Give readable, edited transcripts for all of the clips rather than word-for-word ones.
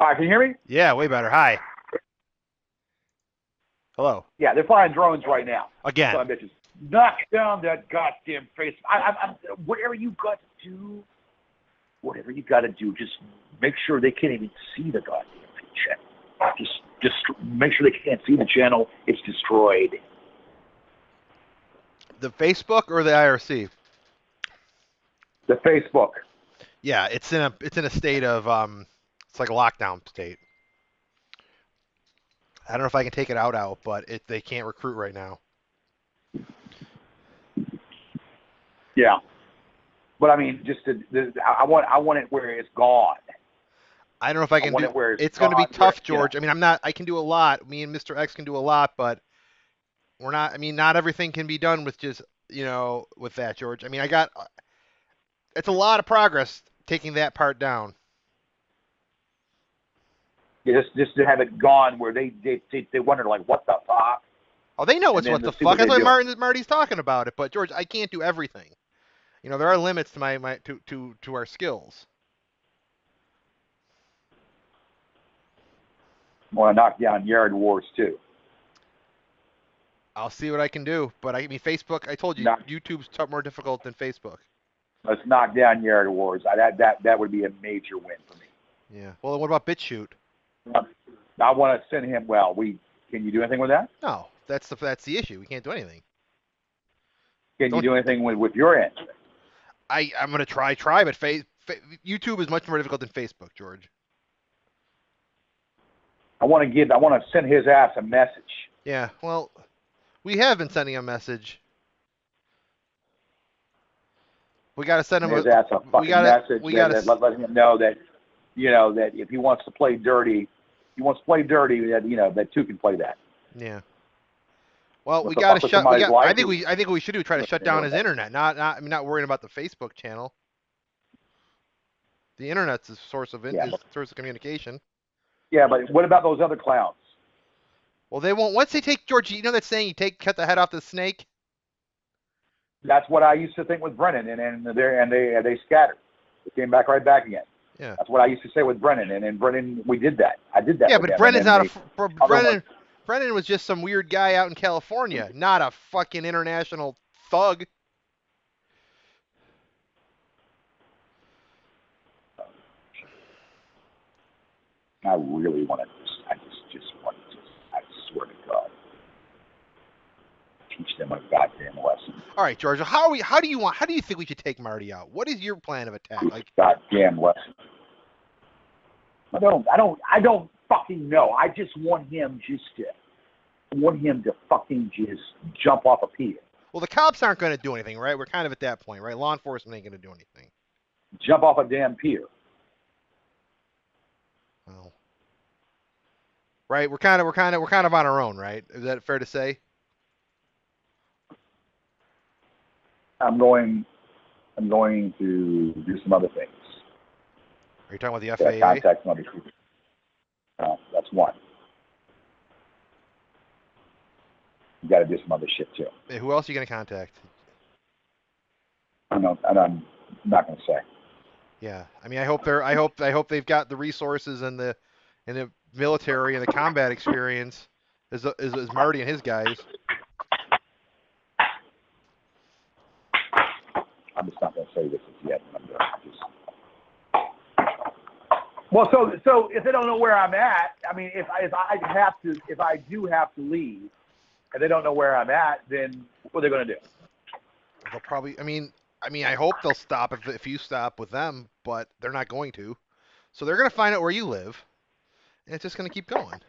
Hi, can you hear me? Yeah, way better. Hi. Hello. Yeah, they're flying drones right now. Again. Son of bitches. Knock down that goddamn face. Whatever you got to do, just make sure they can't even see the goddamn channel. Just make sure they can't see the channel. It's destroyed. The Facebook or the IRC? The Facebook. Yeah, it's in a state of it's like a lockdown state. I don't know if I can take it out, but they can't recruit right now. Yeah, but I mean, I want it where it's gone. I don't know if I can want do. it where It's going to be gone. tough, George. I mean, I'm not. I can do a lot. Me and Mr. X can do a lot, but we're not. I mean, not everything can be done with just with that, George. I mean, I got. It's a lot of progress taking that part down. Yeah, just to have it gone where they wonder like what the fuck. Oh, they know it's what the fuck. That's why Marty's talking about it. But George, I can't do everything. There are limits to to our skills. I want to knock down yard wars too. I'll see what I can do, but I mean Facebook. I told you, YouTube's more difficult than Facebook. Let's knock down yard wars. That would be a major win for me. Yeah. Well, what about BitChute? I want to send him. Well, can you do anything with that? No, that's the issue. We can't do anything. Can you do anything with your end? I'm gonna try, but YouTube is much more difficult than Facebook, George. I want to send his ass a message. Yeah. Well, we have been sending a message. We got to send him his ass a fucking message. Let him know that that if he wants to play dirty, that two can play that. Yeah. Well, we got to shut. I think what we should do try to shut down his internet. Not worrying about the Facebook channel. The internet's a source of communication. Yeah, but what about those other clowns? Well, they won't. Once they take George, you know that saying, cut the head off the snake. That's what I used to think with Brennan, and they scattered. They came back right back again. Yeah. That's what I used to say with Brennan, and Brennan, we did that. I did that. Yeah, but Brennan's not Brennan was just some weird guy out in California, not a fucking international thug. I really want to. I swear to God, teach them a goddamn lesson. All right, George. How do you think we should take Marty out? What is your plan of attack? Goddamn lesson. I don't fucking know. I just want him to fucking just jump off a pier. Well, the cops aren't going to do anything, right? We're kind of at that point, right? Law enforcement ain't going to do anything. Jump off a damn pier. Well, right. We're kind of on our own, right? Is that fair to say? I'm going to do some other things. Are you talking about the FAA? Contact some other people. That's one. You got to do some other shit too. Hey, who else are you going to contact? I'm not going to say. Yeah, I mean, I hope they've got the resources and the military and the combat experience as Marty and his guys. I'm just not going to say this yet. Well, so if they don't know where I'm at, I mean, if I do have to leave, and they don't know where I'm at, then what are they going to do? They'll probably. I mean, I hope they'll stop if you stop with them, but they're not going to. So they're going to find out where you live, and it's just going to keep going.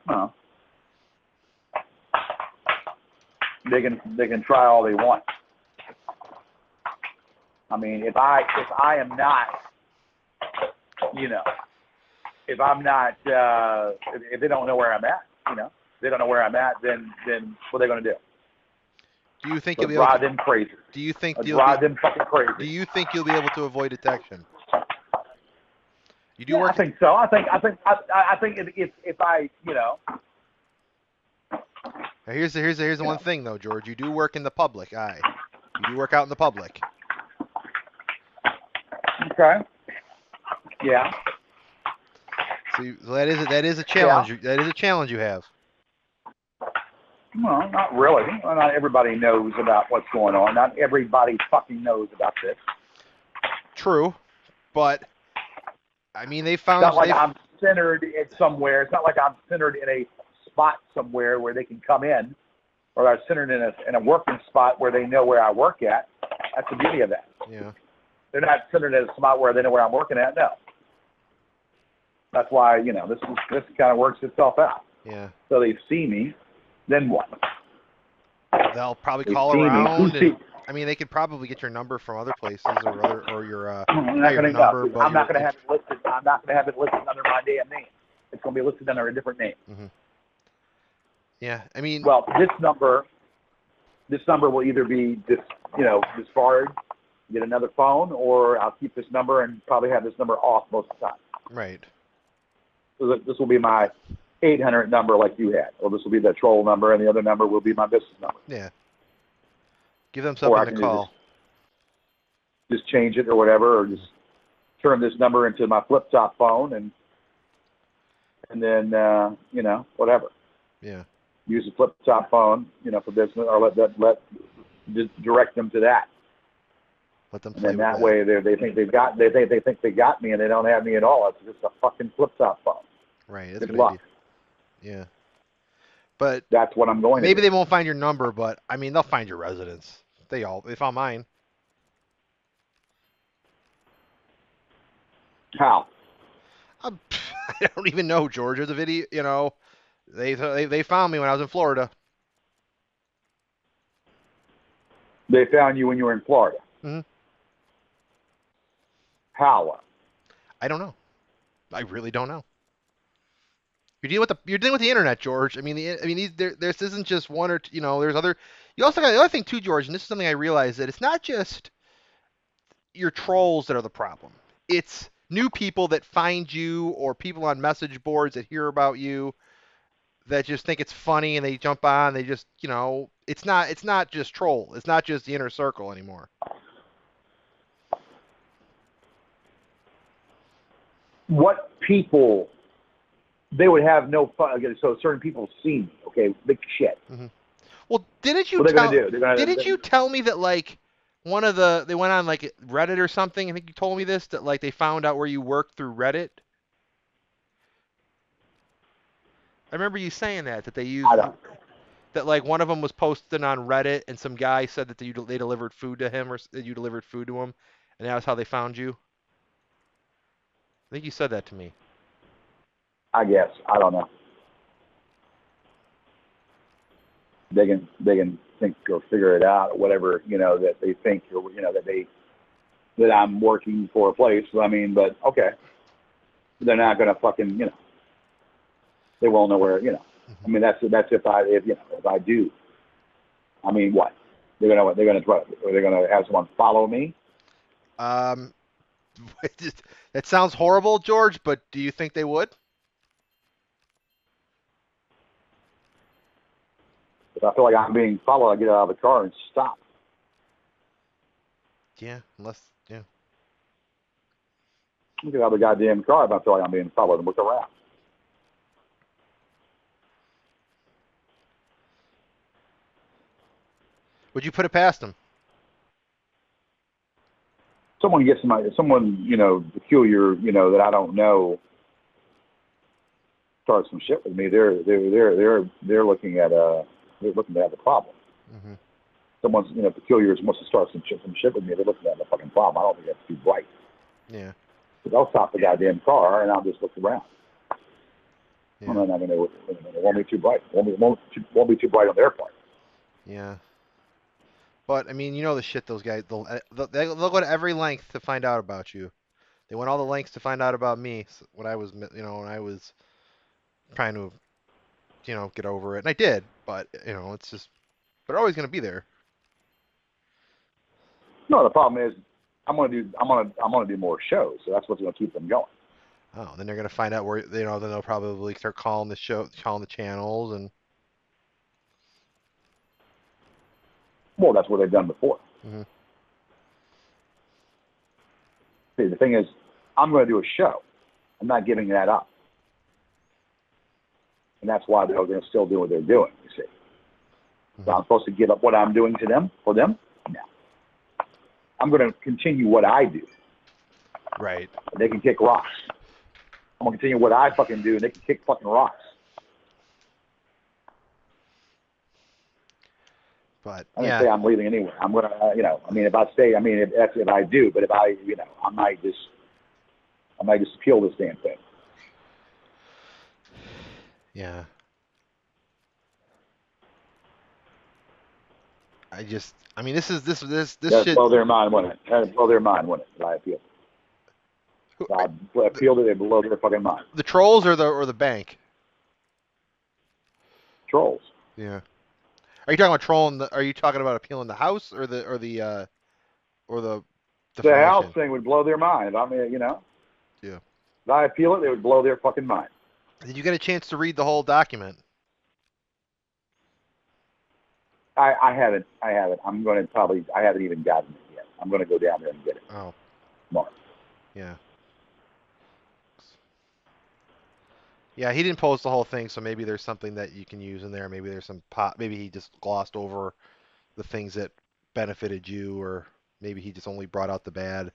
Huh. They can try all they want. I mean, if I am not, if I'm not, if they don't know where I'm at, they don't know where I'm at, then what are they going to do? Do you think you'll be able to drive them crazy? Do you think drive them fucking crazy? Do you think you'll be able to avoid detection? You do work. I think so. I think if I, Here's the one thing though, George. You do work in the public eye. You do work out in the public. Okay. Yeah. So that is a challenge. Yeah. That is a challenge you have. Well, not really. Well, not everybody knows about what's going on. Not everybody fucking knows about this. True, but I mean, they found. It's not like I'm centered in somewhere. It's not like I'm centered in a spot somewhere where they can come in, or I'm centered in a working spot where they know where I work at. That's the beauty of that. Yeah. They're not centered in a spot where they know where I'm working at. No. That's why this kind of works itself out. Yeah. So they see me, then what? They'll probably call around. I mean, they could probably get your number from other places or your number. But I'm not going to have it listed. I'm not going to have it listed under my damn name. It's going to be listed under a different name. Mm-hmm. Yeah, I mean. Well, this number will either be discarded, get another phone, or I'll keep this number and probably have this number off most of the time. Right. So this will be my 800 number like you had, or this will be the troll number, and the other number will be my business number. Yeah. Give them something to call. Just change it or whatever, or just turn this number into my flip-top phone, and then whatever. Yeah. Use a flip-top phone, for business, or just direct them to that. Let them play and with that way they think they think they got me, and they don't have me at all. It's just a fucking flip-top phone. Right. That's good luck. Yeah. But that's what I'm going. Maybe they won't find your number, but I mean they'll find your residence. They found mine. How? I don't even know, George. There's a video. They found me when I was in Florida. They found you when you were in Florida. Mm-hmm. How? I don't know. I really don't know. You're dealing with the internet, George. I mean, this isn't just one or two, there's other. You also got the other thing too, George, and this is something I realized, that it's not just your trolls that are the problem. It's new people that find you, or people on message boards that hear about you that just think it's funny and they jump on. They just, it's not just troll. It's not just the inner circle anymore. What people? They would have no fun. So certain people see me. Okay, big shit. Mm-hmm. Well, didn't you? What are they gonna do? Didn't you tell me that they went on like Reddit or something? I think you told me this, that they found out where you worked through Reddit. I remember you saying that they used that one of them was posted on Reddit, and some guy said that they delivered food to him, or that you delivered food to him, and that was how they found you. I think you said that to me. I guess. I don't know. They can think or figure it out, or whatever, that they think, or that I'm working for a place. I mean, but okay, they're not gonna fucking, they won't know where, I mean, that's if I do. I mean, what? They're gonna try. Are they gonna have someone follow me? That sounds horrible, George, but do you think they would? If I feel like I'm being followed, I get out of the car and stop. Yeah, unless, yeah. I get out of the goddamn car if I feel like I'm being followed and look around. Would you put it past them? Someone peculiar, that I don't know, starts some shit with me. They're looking at the problem. Mm-hmm. Someone's peculiar wants to start some shit with me. They're looking at the fucking problem. I don't think that's too bright. Yeah. So they'll stop the goddamn car and I'll just look around. Yeah. Well, I mean, it won't be too bright. Won't be too bright on their part. Yeah. But I mean, the shit those guys. They'll go to every length to find out about you. They went all the lengths to find out about me when I was trying to, get over it, and I did. But it's just, they're always going to be there. No, the problem is, I'm gonna do more shows, so that's what's gonna keep them going. Oh, then they're going to find out where then they'll probably start calling the channels and. Well, that's what they've done before. Mm-hmm. See, the thing is, I'm going to do a show. I'm not giving that up. And that's why they're going to still do what they're doing, you see. So I'm supposed to give up what I'm doing to them, for them? No. I'm going to continue what I do. Right. They can kick rocks. I'm going to continue what I fucking do, and they can kick fucking rocks. But, I didn't say I'm leaving anywhere. I'm going to, if I stay, if I do, but if I, I might just appeal this damn thing. Yeah. This shit. Blow their mind, wouldn't it? That'd blow their mind, wouldn't it? If I appeal. I appeal that they blow their fucking mind. The trolls or the bank? Trolls. Yeah. Are you talking about trolling? Are you talking about appealing the house or the house thing would blow their mind. Yeah. If I appeal it, they would blow their fucking mind. Did you get a chance to read the whole document? I haven't. I'm going to I haven't even gotten it yet. I'm going to go down there and get it. Oh. Tomorrow. Yeah. Yeah, he didn't post the whole thing, so maybe there's something that you can use in there. Maybe there's some maybe he just glossed over the things that benefited you, or maybe he just only brought out the bad.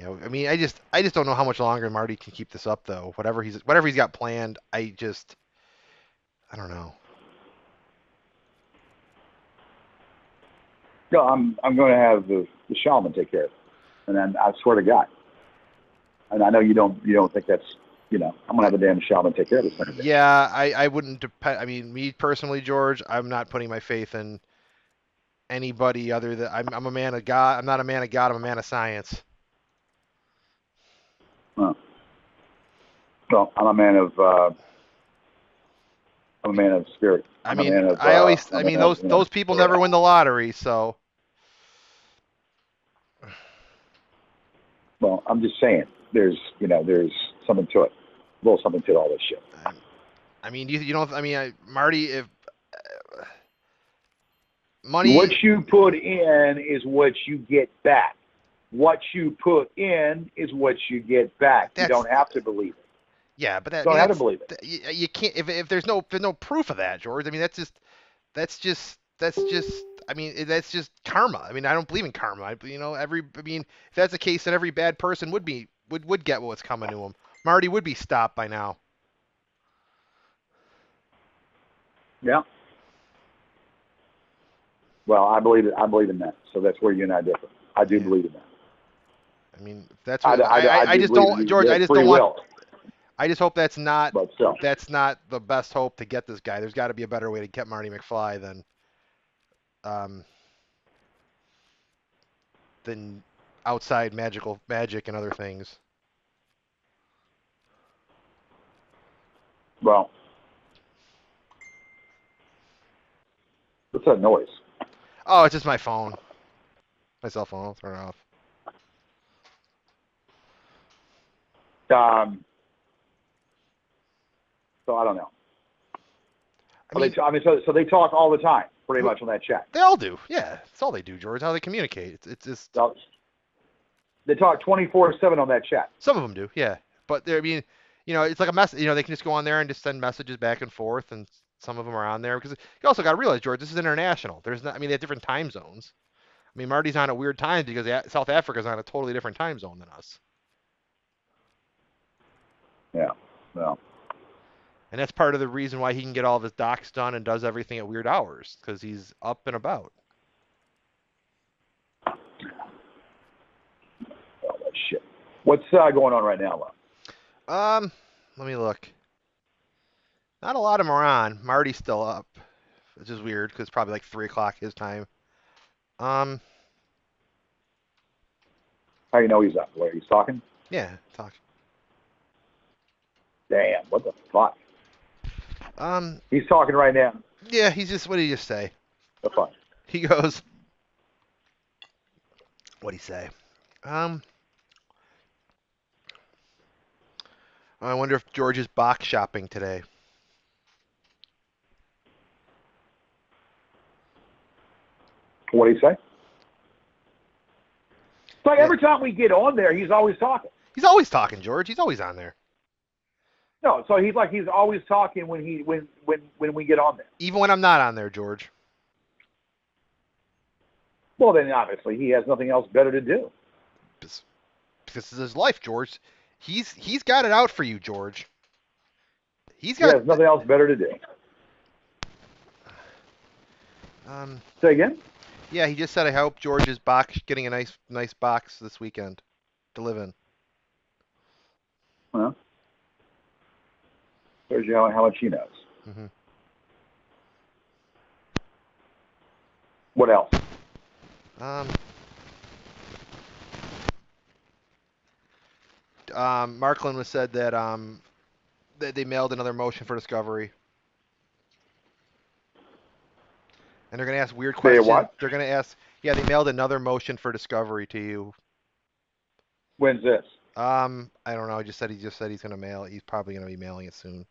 I just don't know how much longer Marty can keep this up, though. Whatever he's got planned, I don't know. No, I'm going to have the shaman take care of it, and then I swear to God, and I know you don't think that's I'm going to have the damn shaman take care of this thing. Yeah, I wouldn't depend. Me personally, George, I'm not putting my faith in anybody other than I'm a man of God. I'm not a man of God. I'm a man of science. Well, I'm a man of spirit. Those people never win the lottery, so. Well, I'm just saying, there's something to it, a little something to all this shit. You don't. Marty, if money. What you put in is what you get back. What you put in is what you get back. You don't have to believe it. Yeah, but you don't have to believe it. You can't if there's no proof of that, George. That's just karma. I don't believe in karma. If that's the case, then every bad person would get what's coming to him. Marty would be stopped by now. Yeah. Well, I believe it. I believe in that. So that's where you and I differ. I do believe in that. That's what I just don't, George. I just don't want. I just hope that's not the best hope to get this guy. There's got to be a better way to get Marty McFly than outside magic and other things. Well, what's that noise? Oh, it's just my phone. My cell phone. I'll turn it off. So I don't know. So they talk all the time, pretty much on that chat. They all do. Yeah, that's all they do, George. How they communicate. It's just. They talk 24/7 on that chat. Some of them do, yeah. But it's like a message. They can just go on there and just send messages back and forth, and some of them are on there because you also got to realize, George, this is international. There's not. They have different time zones. Marty's on at weird times because South Africa's on a totally different time zone than us. Yeah. Well. And that's part of the reason why he can get all of his docs done and does everything at weird hours, because he's up and about. Oh, that shit. What's going on right now, Lo? Let me look. Not a lot of them are on. Marty's still up, which is weird because it's probably like 3 o'clock his time. How do you know he's up? Where he's talking? Yeah, talk. Damn, what the fuck? He's talking right now. Yeah, he's just. What did he just say? The fuck? He goes. What'd he say? I wonder if George is box shopping today. What do you say? It's like Yeah. every time we get on there, he's always talking. He's always talking, George. He's always on there. No, so he's always talking when we get on there. Even when I'm not on there, George. Well, then obviously he has nothing else better to do. Because this is his life, George. He's got it out for you, George. He has nothing else better to do. Say again? Yeah, he just said I hope George is getting a nice box this weekend to live in. Well, shows you how much he knows. Mm-hmm. What else? Markland was said that they mailed another motion for discovery. And they're going to ask weird questions. What? They're going to ask, yeah, they mailed another motion for discovery to you. When's this? I don't know. He just said he's going to mail it. He's probably going to be mailing it soon.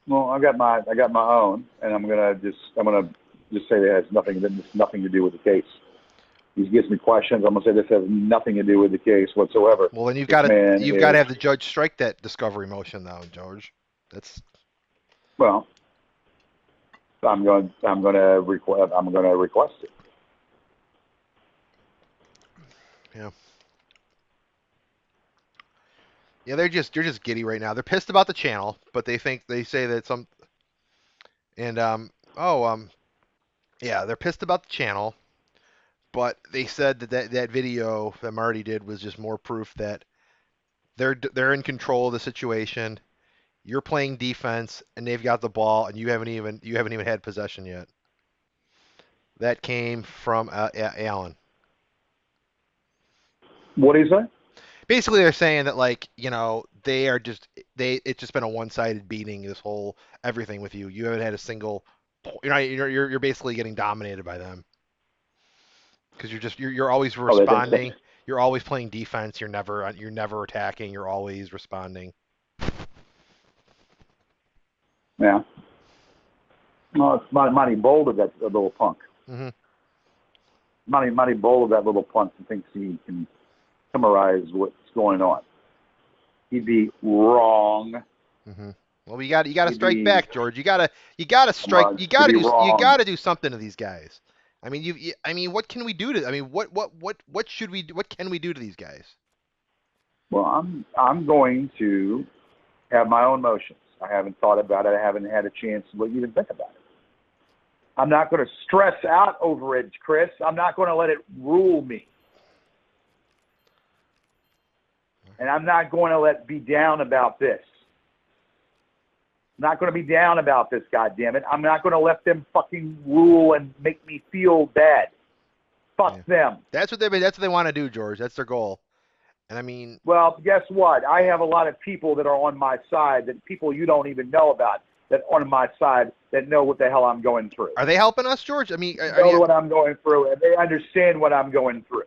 Well, I got my own, and I'm gonna just say that it has nothing to do with the case. He gives me questions. I'm gonna say this has nothing to do with the case whatsoever. Well, then you've got to have the judge strike that discovery motion, though, George. That's well. I'm going to request it. Yeah. Yeah, they're just giddy right now. They're pissed about the channel, but they say that some and yeah, they're pissed about the channel, but they said that video that Marty did was just more proof that they're in control of the situation. You're playing defense and they've got the ball and you haven't even had possession yet. That came from Allen. What do you say? Basically, they're saying that it's just been a one-sided beating. This whole everything with you. You haven't had a single. You're basically getting dominated by them because you're always responding. You're always playing defense. You're never attacking. You're always responding. Yeah. Well, it's Monty Bold of that little punk. Mm-hmm. Monty Bold of that little punk and thinks he can summarize what's going on. He'd be wrong. Mm-hmm. Well, you got to strike back, George. You got to strike. You got to do something to these guys. I mean, what can we do to? I mean, what should we do? What can we do to these guys? Well, I'm going to have my own motions. I haven't thought about it. I haven't had a chance to even think about it. I'm not going to stress out over it, Chris. I'm not going to let it rule me. And I'm not going to be down about this. I'm not going to be down about this, goddammit. I'm not going to let them fucking rule and make me feel bad. Fuck them. That's what they want to do, George. That's their goal. And I mean, well, guess what? I have a lot of people that are on my side, that people you don't even know about, that are on my side, that know what the hell I'm going through. Are they helping us, George? I mean, know what I'm going through, and they understand what I'm going through.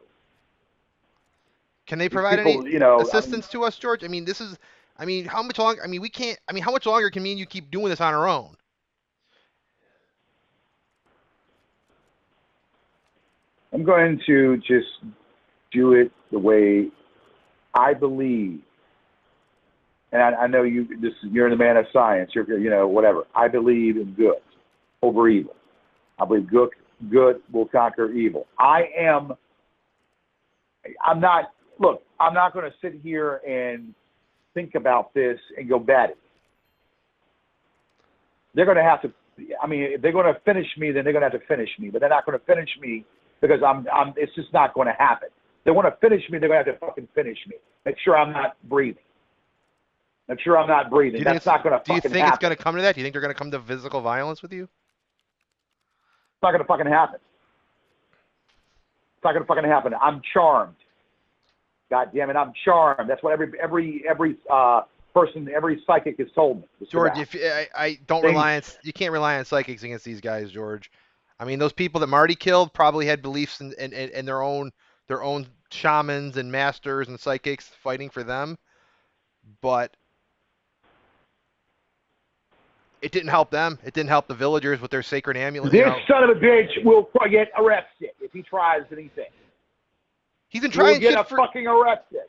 Can they provide any assistance to us, George? I mean, how much longer? I mean, we can't. I mean, how much longer can me and you keep doing this on our own? I'm going to just do it the way I believe. And I know you're the man of science. You're whatever. I believe in good over evil. I believe good will conquer evil. I'm not going to sit here and think about this and go batty. They're going to have to, if they're going to finish me, then they're going to have to finish me. But they're not going to finish me because it's just not going to happen. If they want to finish me, they're going to have to fucking finish me. Make sure I'm not breathing. Make sure I'm not breathing. That's not going to fucking happen. Do you think it's going to come to that? Do you think they're going to come to physical violence with you? It's not going to fucking happen. It's not going to fucking happen. I'm charmed. God damn it, I'm charmed. That's what every person, every psychic has told me. George, you can't rely on psychics against these guys, George. I mean, those people that Marty killed probably had beliefs in their own shamans and masters and psychics fighting for them. But It didn't help them. It didn't help the villagers with their sacred amulet. This son of a bitch will get arrested if he tries anything. He's been He will trying get shit for. fucking arrested.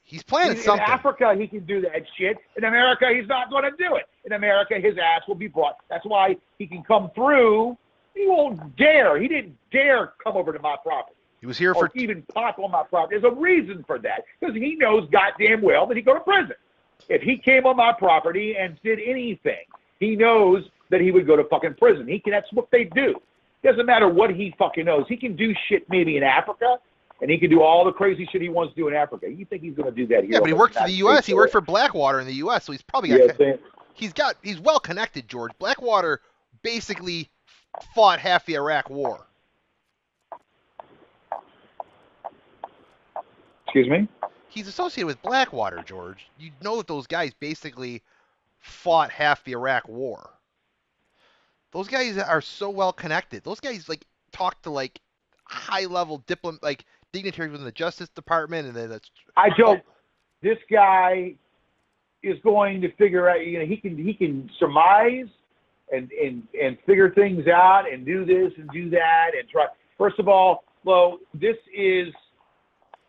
He's planning something. In Africa, he can do that shit. In America, he's not going to do it. In America, his ass will be brought. That's why he can come through. He won't dare. He didn't dare come over to my property. He was here or for even pop on my property. There's a reason for that because he knows goddamn well that he'd go to prison. If he came on my property and did anything, he knows that he would go to fucking prison. That's what they do. Doesn't matter what he fucking knows. He can do shit maybe in Africa, and he can do all the crazy shit he wants to do in Africa. You think he's going to do that here? Yeah, but he worked for the U.S. He worked for Blackwater in the U.S., so he's probably got. He's well connected, George. Blackwater basically fought half the Iraq War. Excuse me? He's associated with Blackwater, George. You know that those guys basically fought half the Iraq War. Those guys are so well connected. Those guys talk to high level dignitaries within the Justice Department, and then this guy is going to figure out. He can surmise and figure things out and do this and do that and try. First of all, this is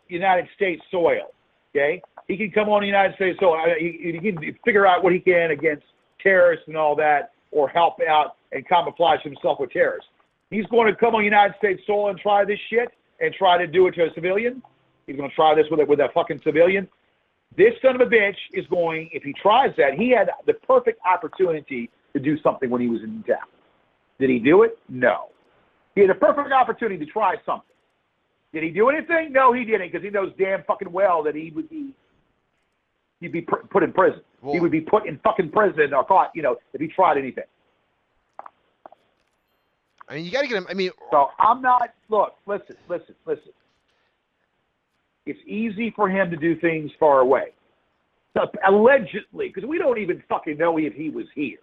United States soil. Okay, he can come on the United States soil. He can figure out what he can against terrorists and all that, or help out and camouflage himself with terrorists. He's going to come on United States soil and try this shit and try to do it to a civilian. He's going to try this with a fucking civilian. This son of a bitch is going. If he tries that, he had the perfect opportunity to do something when he was in town. Did he do it? No. He had a perfect opportunity to try something. Did he do anything? No, he didn't, because he knows damn fucking well that he'd be put in prison. Well, he would be put in fucking prison or caught, if he tried anything. I mean, you got to get him. I mean, so I'm not. Look, listen. It's easy for him to do things far away, allegedly, because we don't even fucking know if he was here.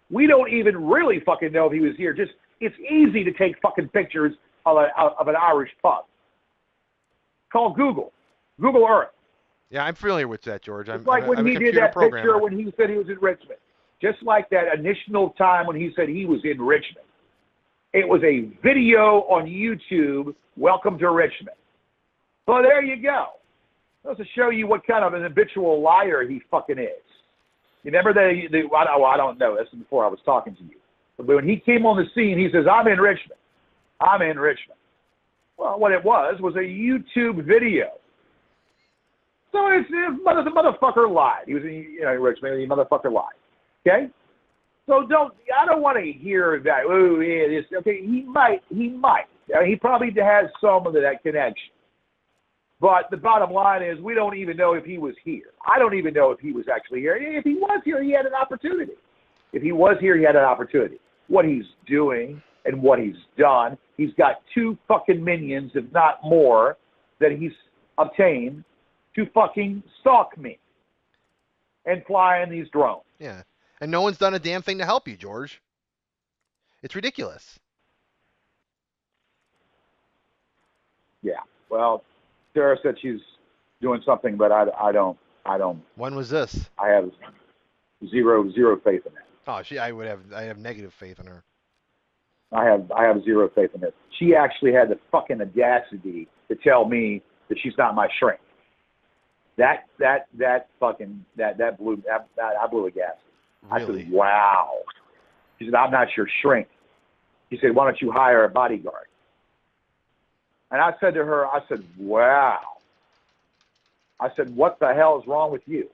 We don't even really fucking know if he was here. Just it's easy to take fucking pictures of an Irish pub. Call Google Earth. Yeah, I'm familiar with that, George. It's like when he did that picture when he said he was in Richmond. Just like that initial time when he said he was in Richmond. It was a video on YouTube, Welcome to Richmond. So there you go. That's to show you what kind of an habitual liar he fucking is. You remember I don't know. This is before I was talking to you. But when he came on the scene, he says, I'm in Richmond. Well, what it was a YouTube video. So the motherfucker lied. He was in Richmond. The motherfucker lied. Okay? So I don't want to hear that. Oh, yeah, this. Okay, he might. He probably has some of that connection. But the bottom line is we don't even know if he was here. I don't even know if he was actually here. If he was here, he had an opportunity. What he's doing and what he's done, he's got 2 fucking minions, if not more, that he's obtained to fucking stalk me and fly in these drones. Yeah. And no one's done a damn thing to help you, George. It's ridiculous. Yeah. Well, Sarah said she's doing something, but I don't. When was this? I have zero faith in that. Oh, I have negative faith in her. I have zero faith in her. She actually had the fucking audacity to tell me that she's not my shrink. I blew a gasket. Really? I said, wow. She said, I'm not your shrink. She said, why don't you hire a bodyguard? And I said to her, wow. I said, what the hell is wrong with you?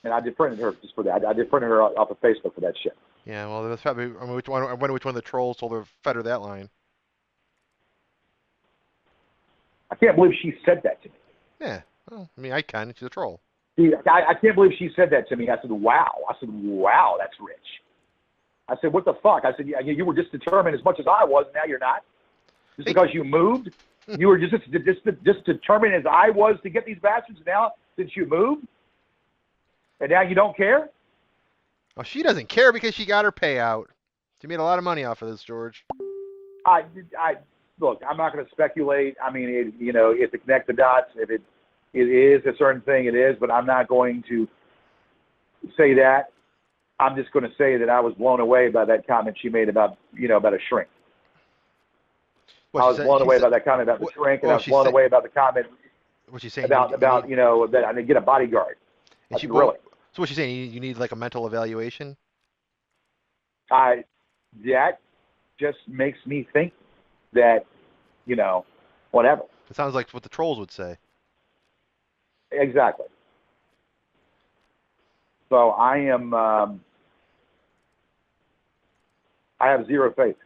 And I defriended her just for that. I defriended her off of Facebook for that shit. Yeah, well, that's probably. I wonder which one of the trolls told her to fed her that line. I can't believe she said that to me. Yeah, well, I mean, I can. She's a troll. See, I can't believe she said that to me. I said, wow. Wow, that's rich. I said, what the fuck? I said, you were just determined as much as I was, and now you're not? Just because you moved? You were just determined as I was to get these bastards now since you moved? And now you don't care? Well, she doesn't care because she got her payout. She made a lot of money off of this, George. Look, I'm not going to speculate. I mean, if to connect the dots, if it is a certain thing, it is. But I'm not going to say that, I'm just going to say that I was blown away by that comment she made about, about a shrink. What I she was said? blown She away said. by that comment about the shrink, and I Well, was she blown said. away about the comment What she's saying? about that I need to get a bodyguard. And I she. said, Well, really? so what she's saying? You need like a mental evaluation. I that just makes me think that whatever. It sounds like what the trolls would say. Exactly. So I have zero faith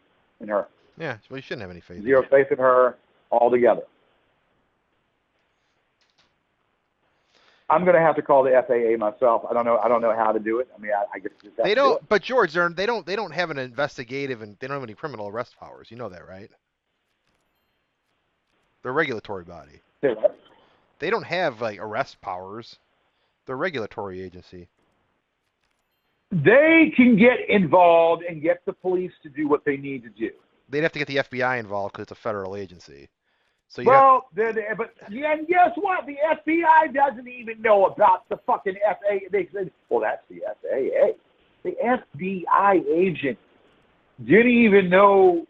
in her. Yeah. Well, you shouldn't have any faith in Zero her. faith in her altogether. I'm going to have to call the FAA myself. I don't know how to do it. I mean, I guess just have They to do it. don't. But George, they don't have an investigative and they don't have any criminal arrest powers. You know that, right? They're a regulatory body. Say what? They don't have like arrest powers. They're a regulatory agency. They can get involved and get the police to do what they need to do. They'd have to get the FBI involved because it's a federal agency. So you have. Well, but yeah, and guess what? The FBI doesn't even know about the fucking FAA. They said, well, that's the FAA. The FBI agent didn't even know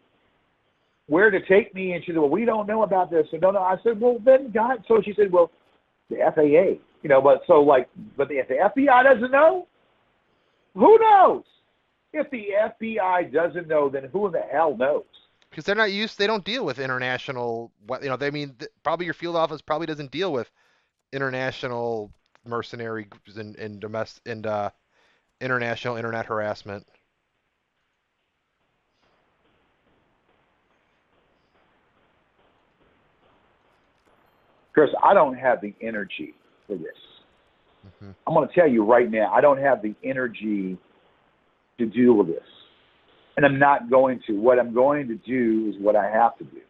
where to take me, and she said, well, we don't know about this. And no, I said, well, then God. So she said, well, the FAA, but the FBI doesn't know. Who knows? If the FBI doesn't know, then who in the hell knows? Because they're not used. They don't deal with international. They mean probably your field office probably doesn't deal with international mercenary groups and domestic and international internet harassment. Chris, I don't have the energy for this. Mm-hmm. I'm going to tell you right now, I don't have the energy to deal with this. And I'm not going to. What I'm going to do is what I have to do.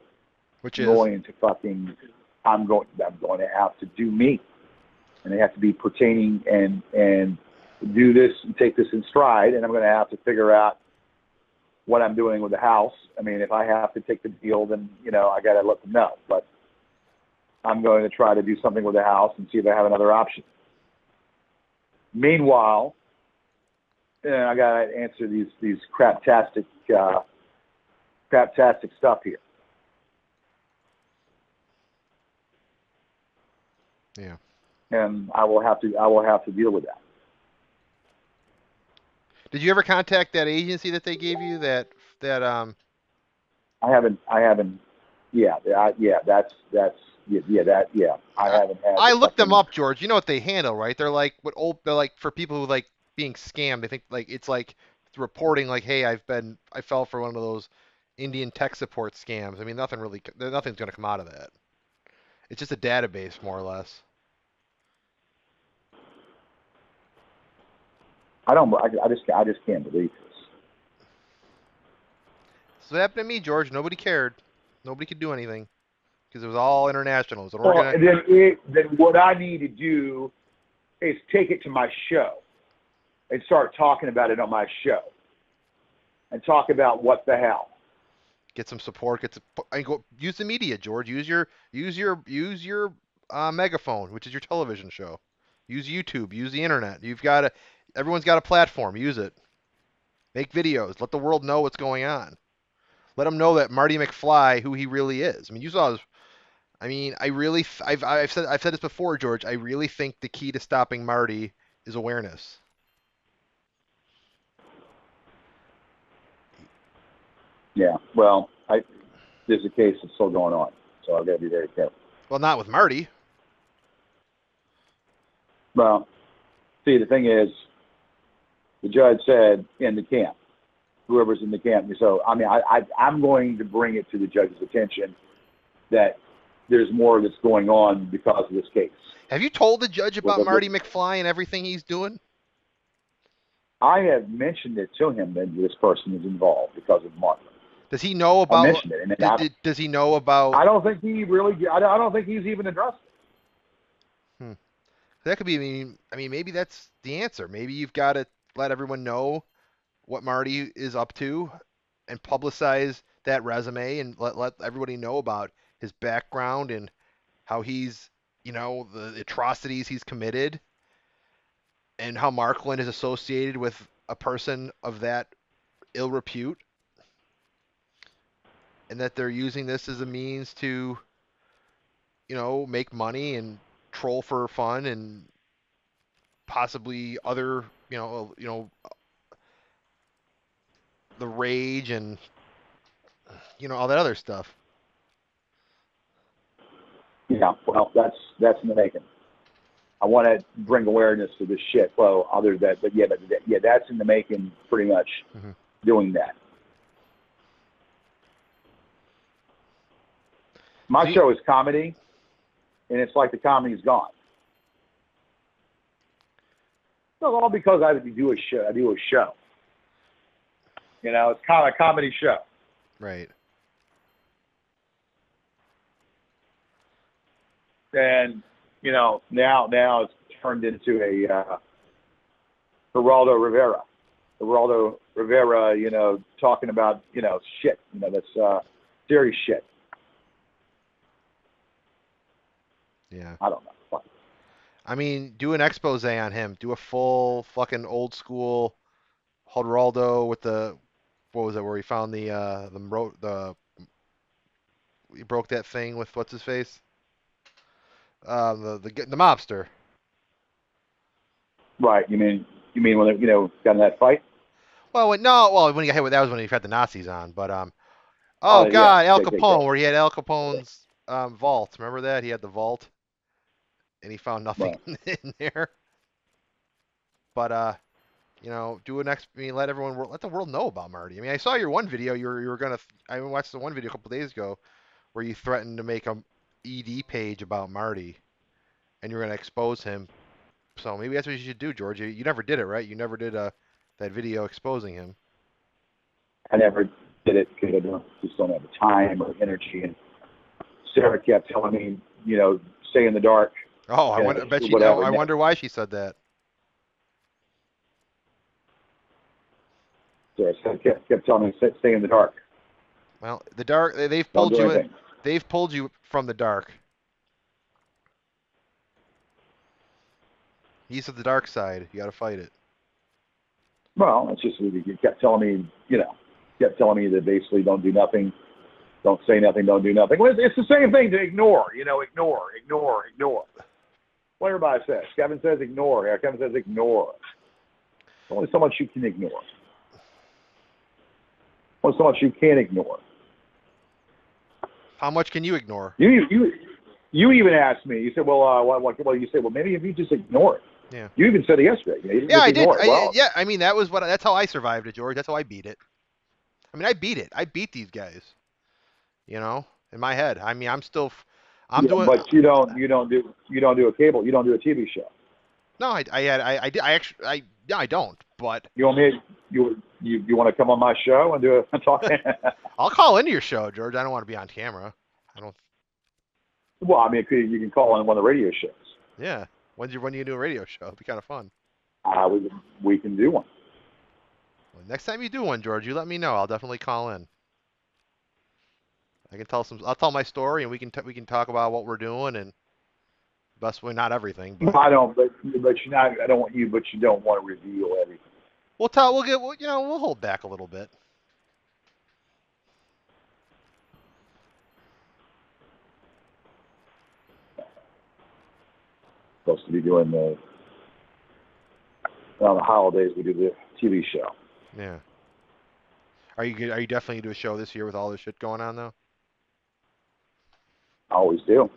Which I'm is going to I'm going to have to do me. And I have to be pertaining and do this and take this in stride. And I'm going to have to figure out what I'm doing with the house. I mean, if I have to take the deal, then, I got to let them know. But I'm going to try to do something with the house and see if I have another option. Meanwhile, I got to answer these craptastic stuff here. yeah. And I will have to deal with that. Did you ever contact that agency that they gave you that I haven't. Yeah, I haven't had I the looked them fucking. up, George. You know what they handle, right? They're like for people who like being scammed. They think like it's reporting like, hey, I fell for one of those Indian tech support scams. I mean, nothing's going to come out of that. It's just a database, more or less. I just can't believe this. So what happened to me, George? Nobody cared. Nobody could do anything because it was all international. It was an Well, and then what I need to do is take it to my show and start talking about it on my show and talk about what the hell. Get some support. Use the media, George. Use your megaphone, which is your television show. Use YouTube. Use the internet. Everyone's got a platform. Use it. Make videos. Let the world know what's going on. Let them know that Marty McFly, who he really is. I mean, you saw his. I mean, I've said this before, George. I really think the key to stopping Marty is awareness. Yeah. Well, there's a case that's still going on, so I've got to be very careful. Well, not with Marty. Well, see, the thing is, the judge said in the camp, whoever's in the camp. So, I mean, I'm going to bring it to the judge's attention that there's more that's going on because of this case. Have you told the judge about Marty McFly and everything he's doing? I have mentioned it to him that this person is involved because of Martin. Does he know about? I mentioned it. And does he know about? I don't think he really. I don't think he's even addressed it. That could be. I mean, maybe that's the answer. Maybe you've got to let everyone know what Marty is up to, and publicize that resume, and let everybody know about his background and how he's, the atrocities he's committed, and how Markland is associated with a person of that ill repute, and that they're using this as a means to, make money and troll for fun and possibly other, the rage and all that other stuff. Yeah, well, that's in the making. I want to bring awareness to this shit. Well, other than but that's in the making, pretty much doing that. My show is comedy, and it's like the comedy's gone. Well, all because I do a show. I do a show. It's kind of a comedy show. Right. And now it's turned into a Geraldo Rivera. Geraldo Rivera, talking about shit. That's serious shit. Yeah. I don't know. Fuck. I mean, do an expose on him. Do a full fucking old school Geraldo with the, what was it, where he found he broke that thing with what's his face? The mobster. Right. You mean when they, got in that fight? Well, when he got hit with, that was when he had the Nazis on. But Oh yeah, God, Al take Capone, that. where he had Al Capone's vault. Remember that? He had the vault, and he found nothing Right. in there. But do an I mean, let the world know about Marty. I mean, I saw your one video. You were gonna. I watched the one video a couple days ago where you threatened to make a ED page about Marty, and you were gonna expose him. So maybe that's what you should do, George. You never did it, right? You never did that video exposing him. I never did it because I just don't have the time or energy. And Sarah kept telling me, stay in the dark. Oh, I wonder why she said that. Sarah kept telling me, stay in the dark. Well, the dark. They've Don't pulled do you. anything. They've pulled you from the dark. He's of the dark side. You got to fight it. Well, it's just you kept telling me, that basically don't do nothing, don't say nothing, don't do nothing. Well, it's the same thing to ignore. Ignore. What everybody says. Kevin says ignore. Yeah, Kevin says ignore. There's only so much you can ignore. Only so much you can ignore. How much can you ignore? You even asked me. You said, well, you said, well, maybe if you just ignore it. Yeah. You even said it yesterday. I did. Well, I mean, that's how I survived it, George. That's how I beat it. I mean, I beat it. I beat these guys. In my head. I mean, I'm doing. But you don't do a cable. You don't do a TV show. No, I don't. But You want me? You want to come on my show and do a talk? I'll call into your show, George. I don't want to be on camera. I don't. Well, I mean, you can call on one of the radio shows. Yeah. When you do a radio show, it'd be kind of fun. We can do one. Well, next time you do one, George, you let me know. I'll definitely call in. I'll tell my story, and we can talk about what we're doing, and best way, not everything. But I don't. But I don't want you. But you don't want to reveal everything. We'll hold back a little bit. Supposed to be doing on the holidays we do the TV show. Yeah. Are you definitely gonna do a show this year with all this shit going on though? I always do.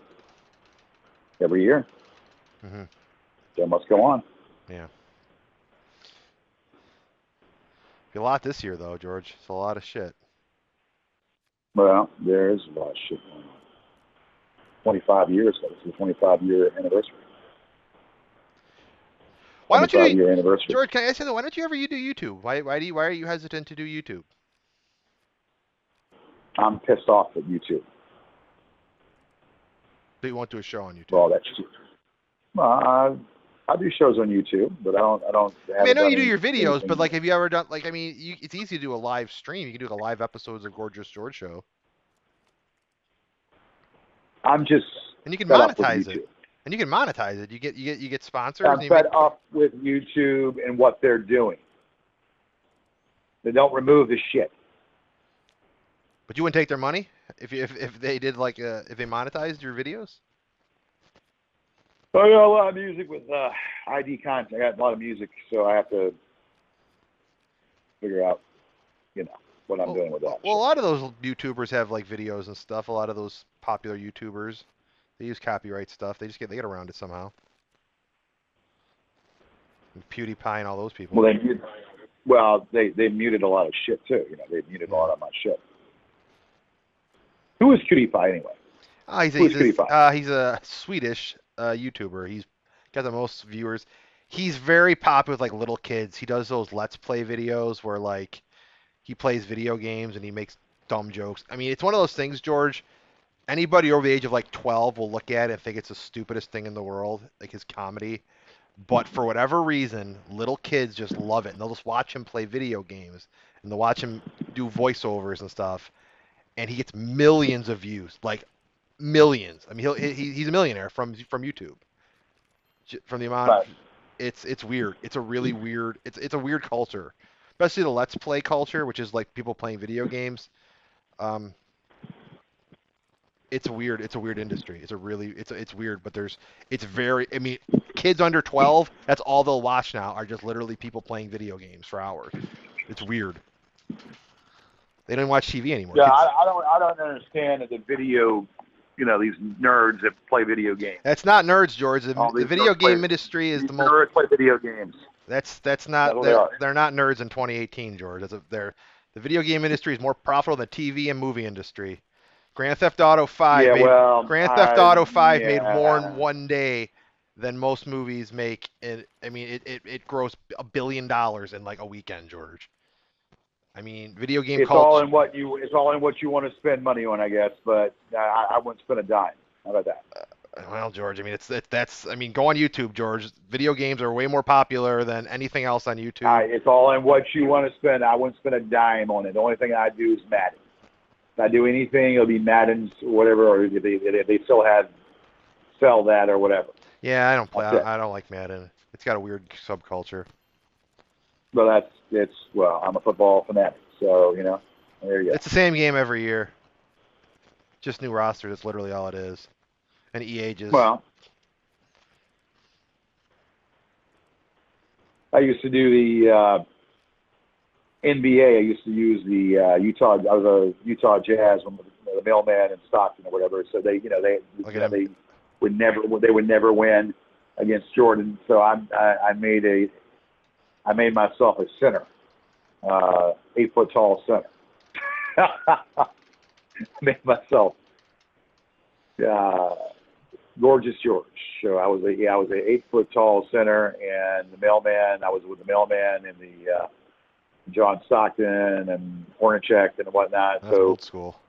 Every year. Mm-hmm. That must go on. Yeah. Be a lot this year though, George. It's a lot of shit. Well, there's a lot of shit going on. 25 years. It's the 25-year anniversary. Why don't you year anniversary. George? Can I ask you that? Why don't you ever do YouTube? Why are you hesitant to do YouTube? I'm pissed off at YouTube. So you won't do a show on YouTube? Well, that's true. Well, I do shows on YouTube, but I don't. I mean, I know you do your videos, but like, have you ever done like? I mean, it's easy to do a live stream. You can do a live episodes of Gorgeous George Show. I'm just. And you can monetize it. And you can monetize it. You get sponsors. I'm And you fed make. up with YouTube and what they're doing. They don't remove the shit. But you wouldn't take their money if they did like if they monetized your videos. I got a lot of music with ID content. I got a lot of music, so I have to figure out, what I'm doing with that. Well, a lot of those YouTubers have like videos and stuff. A lot of those popular YouTubers, they use copyright stuff. They get around it somehow. And PewDiePie and all those people. They muted a lot of shit too. They muted a lot Yeah. of my shit. Who is PewDiePie anyway? He's a Swedish YouTuber. He's got the most viewers. He's very popular with like little kids. He does those Let's Play videos where like he plays video games and he makes dumb jokes. I mean, it's one of those things, George. Anybody over the age of like 12 will look at it and think it's the stupidest thing in the world, like his comedy. But for whatever reason, little kids just love it, and they'll just watch him play video games, and they'll watch him do voiceovers and stuff, and he gets millions of views, like millions. I mean, he's a millionaire from YouTube, from the amount. But It's weird. It's a really weird. It's a weird culture, especially the Let's Play culture, which is like people playing video games. Um, it's weird. It's a weird industry. It's weird, but it's very. I mean, kids under 12, that's all they'll watch now are just literally people playing video games for hours. It's weird. They don't watch TV anymore. yeah, Kids, I don't understand the video. These nerds that play video games. that's not nerds, George. The video game industry is the most. Nerds play video games. That's That's not. what they are. They're not nerds in 2018, George. The video game industry is more profitable than TV and movie industry. Grand Theft Auto 5 Yeah, made, well, Grand Theft Auto 5 made yeah. more in one day than most movies make. I mean, it grossed $1 billion in like a weekend, George. I mean, video game It's culture. all in what you want to spend money on, I guess. But I wouldn't spend a dime. How about that? Well, George, I mean, that's. I mean, go on YouTube, George. Video games are way more popular than anything else on YouTube. It's all in what you want to spend. I wouldn't spend a dime on it. The only thing I do is Madden. If I do anything, it'll be Madden's or whatever, or if they still sell that or whatever. Yeah, I don't play. That's it. I don't like Madden. It's got a weird subculture. But I'm a football fanatic, so there you go. It's the same game every year. Just new roster. That's literally all it is. And EA just. Well, I used to do the NBA. I used to use the Utah. I was a Utah Jazz, the mailman in Stockton or whatever. So they would never win against Jordan. So I made myself a center, 8 foot tall center. Made myself gorgeous George. So I was a 8 foot tall center, and the mailman. I was with the mailman and the John Stockton and Hornacek and whatnot. That's old school.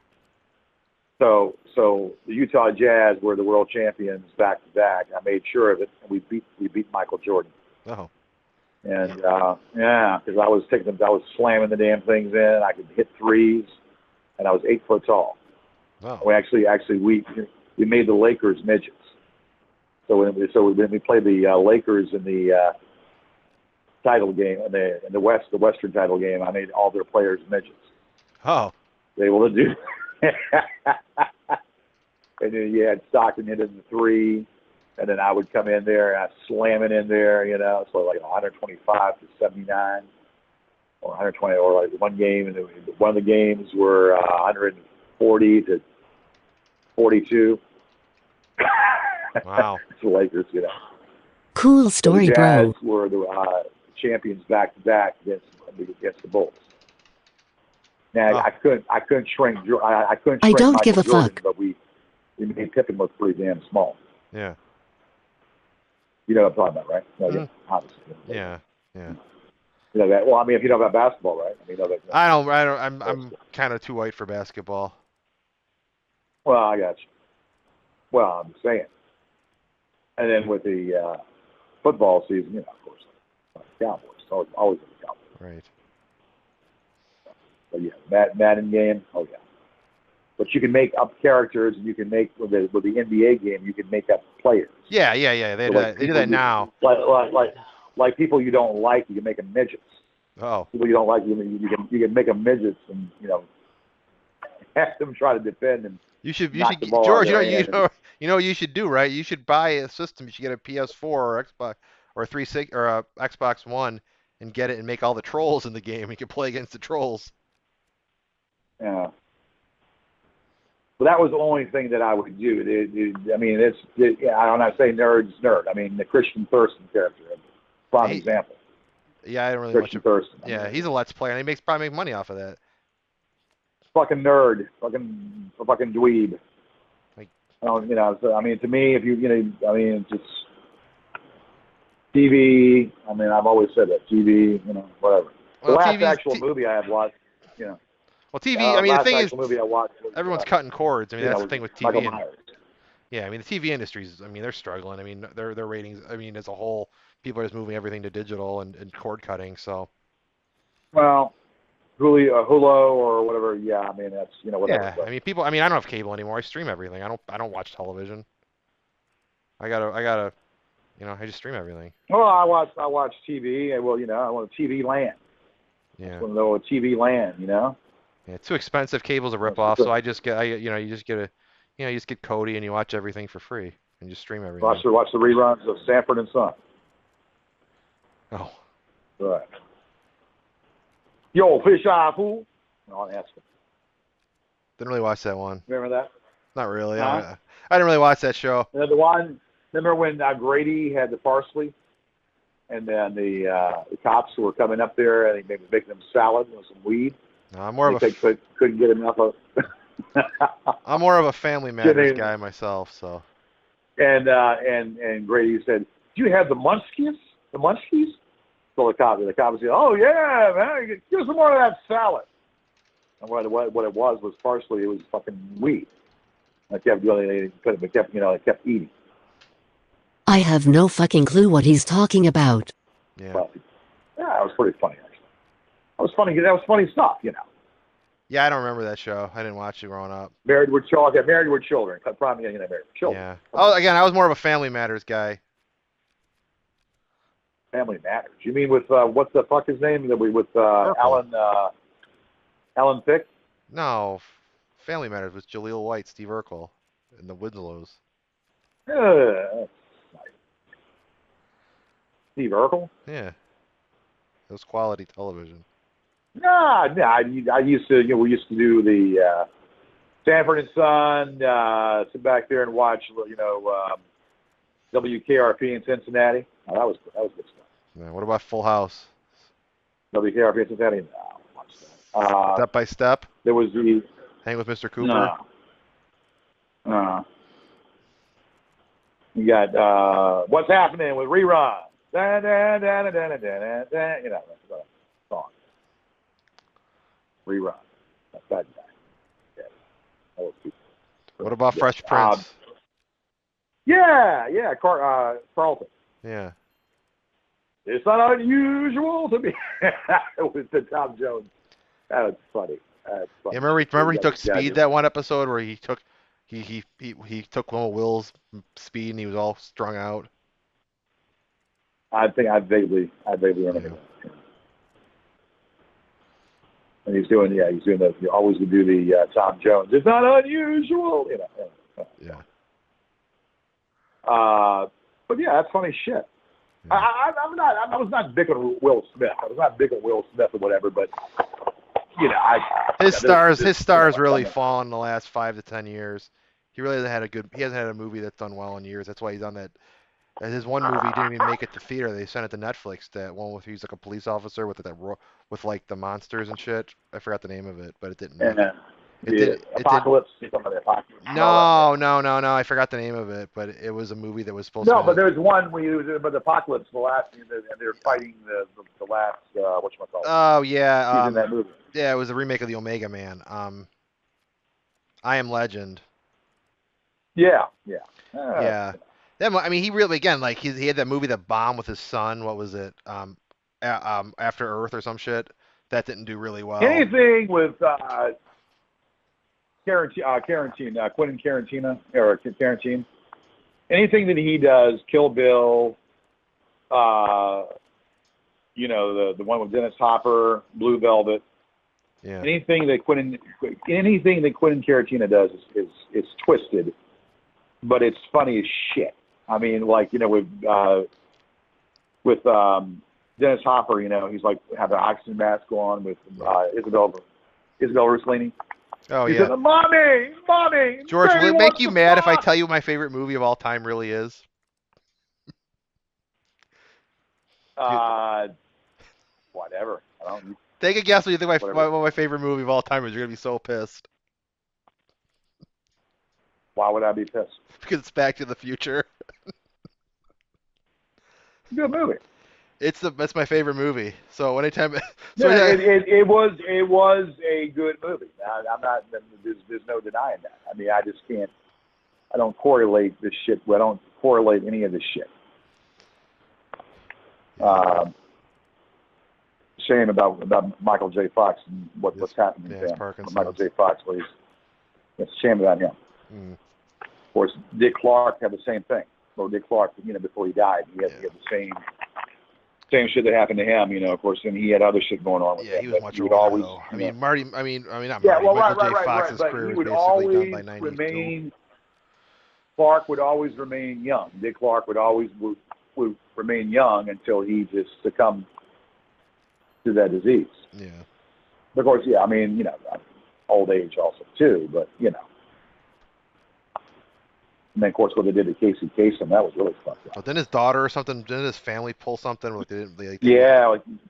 So the Utah Jazz were the world champions back to back. I made sure of it, and we beat Michael Jordan. Oh. And because I was slamming the damn things in. I could hit threes, and I was 8 foot tall. Wow. We made the Lakers midgets. So when we played the Lakers in the title game in the Western title game, I made all their players midgets. Oh. They able to do. And then you had Stockton hit in the three, and then I would come in there and I'd slam it in there, so like 125 to 79, or 120, or like one game, and one of the games were 140 to 42. Wow. It's the Lakers, Cool story, the Jazz bro. were the champions back to back against the Bulls. Now Oh. I couldn't shrink. I couldn't. I Shrink don't Michael give a Jordan, fuck. But we made Pippen look pretty damn small. Yeah. You know what I'm talking about, right? No, Mhm. yeah, obviously. Yeah. You know that. Well, I mean, if you know about basketball, right? I mean, you know that. I don't. I'm kind of too white for basketball. Well, I got you. Well, I'm saying. And then with the football season, of course, Cowboys. Always the Cowboys. Right. But yeah, Madden game. Oh yeah. But you can make up characters, and you can make with the NBA game, you can make up players. Yeah. They So, do like that. They do people that now. like people you don't like, you can make them midgets. Oh. People you don't like, you can make them midgets, and have them try to defend and You should knock the ball out of George. their hand. What you should do, right? You should buy a system. You should get a PS4 or Xbox or 360 or a Xbox One and get it and make all the trolls in the game. You can play against the trolls. Yeah. But that was the only thing that I would do. I mean, I'm not saying nerd's nerd. I mean, the Christian Thurston character, prime example. Yeah, I don't really Christian Thurston. Yeah, he's a Let's Player, and he probably makes money off of that. Fucking nerd, fucking dweeb. Like, So, I mean, to me, if I mean, it's just TV. I mean, I've always said that TV. Whatever. The well, last actual movie I had watched. Well, TV. I mean, the thing is, movie I watched was, everyone's cutting cords. I mean, that's the thing with TV. Michael Myers. Yeah, I mean, the TV industry's. I mean, they're struggling. I mean, their ratings. I mean, as a whole, people are just moving everything to digital and cord cutting. So. Well, Hulu or whatever. Yeah, I mean that's whatever. Yeah, I mean people. I mean I don't have cable anymore. I stream everything. I don't watch television. I gotta. I just stream everything. Well, I watch TV. Well, I want a TV land. Yeah. I want to know a TV land. Yeah, it's too expensive. Cable's a ripoff, so I just get. You just get you just get Cody and you watch everything for free and just stream everything. Watch the reruns of Sanford and Son. Oh. Right. Yo, fish eye fool. No, I'll ask him. Didn't really watch that one. Remember that? Not really. Huh? I didn't really watch that show. And the one. Remember when Grady had the parsley, and then the cops were coming up there and they were making them salad with some weed. No, I'm more of they couldn't get enough of. I'm more of a Family Matters guy myself, so. And Grady said, "Do you have the munchkins? The munchkins?" So the cop said, "Oh yeah, man, give us some more of that salad." And what it was parsley. It was fucking weed. I kept really, it kept eating. I have no fucking clue what he's talking about. Yeah. Well, yeah, it was pretty funny actually. That was funny stuff, Yeah, I don't remember that show. I didn't watch it growing up. Married with Children. Married with Children. Probably Married with Children. Yeah. Oh, again, I was more of a Family Matters guy. Family Matters. You mean with what the fuck his name? With Alan Thicke? No, Family Matters with Jaleel White, Steve Urkel, and the Winslows. Steve Urkel? Yeah. It was quality television. Nah. I used to. We used to do the Sanford and Son. Sit back there and watch. WKRP in Cincinnati. Oh, that was good stuff. Yeah, what about Full House? WKRP in Cincinnati. No, watch that. Step by Step. There was the Hang with Mr. Cooper. No. You got What's Happening with Rerun. That's a song. Rerun. That's that guy. Yeah. That was good. What about Fresh Prince? Yeah, Carlton. Yeah. It's not unusual to be with the Tom Jones. That was funny. Yeah, remember he took speed that one episode where he took one of Will's speed and he was all strung out. I think I vaguely remember that. And he's doing the you always would do the Tom Jones. It's not unusual, Yeah. But yeah, that's funny shit. Yeah. I was not big on Will Smith. I was not big on Will Smith or whatever, but his stars really fallen in the last 5 to 10 years. He really hasn't had a movie that's done well in years. That's why he's on that. His one movie didn't even make it to theater. They sent it to Netflix. That one with he's like a police officer with like the monsters and shit. I forgot the name of it, but it didn't. Apocalypse. No. I forgot the name of it, but it was a movie that was supposed to. No, but there's one where he was in the Apocalypse, the last, and they're fighting the last whatchamacallit. Oh yeah. He's in that movie. Yeah, it was a remake of the Omega Man. I Am Legend. Yeah. Yeah. I mean, he really, again, like he had that movie that bombed with his son. What was it? After Earth or some shit. That didn't do really well. Anything with Quentin Tarantino or Tarantino. anything that he does, Kill Bill, you know, the one with Dennis Hopper, Blue Velvet, Yeah. anything that Quentin Tarantino does is twisted, but it's funny as shit. I mean, like, you know, with Dennis Hopper, you know, he's like have an oxygen mask on with Isabel Rossellini. Oh, He yeah. said, "Mommy, George, Daddy will it make wants you to mad if I fuck." tell you my favorite movie of all time really is? Whatever. I don't. Take a guess what you think Whatever. what my favorite movie of all time is. You're going to be so pissed. Why would I be pissed? Because it's Back to the Future. Good movie. That's my favorite movie. So anytime, so Yeah, yeah, it was a good movie. I'm not. There's no denying that. I mean, I just can't. I don't correlate this shit. I don't correlate any of this shit. Shame about Michael J. Fox and what's happening to him. Michael J. Fox, it's a shame about him. Of course, Dick Clark had the same thing. Well, Dick Clark, you know, before he died, he had the same shit that happened to him. You know, of course, and he had other shit going on with him. Yeah, he was much older always, though. I mean, not yeah, Marty. well, Michael J. right, Fox's but career he was would basically done always by 92. remain. Clark would always remain young. Dick Clark would always would remain young until he just succumbed to that disease. Yeah. Of course, yeah, I mean, you know, old age also too, but you know. And then, of course, what they did to Casey Kasem, that was really fucked up. But then his daughter or something, didn't his family pull something? Like like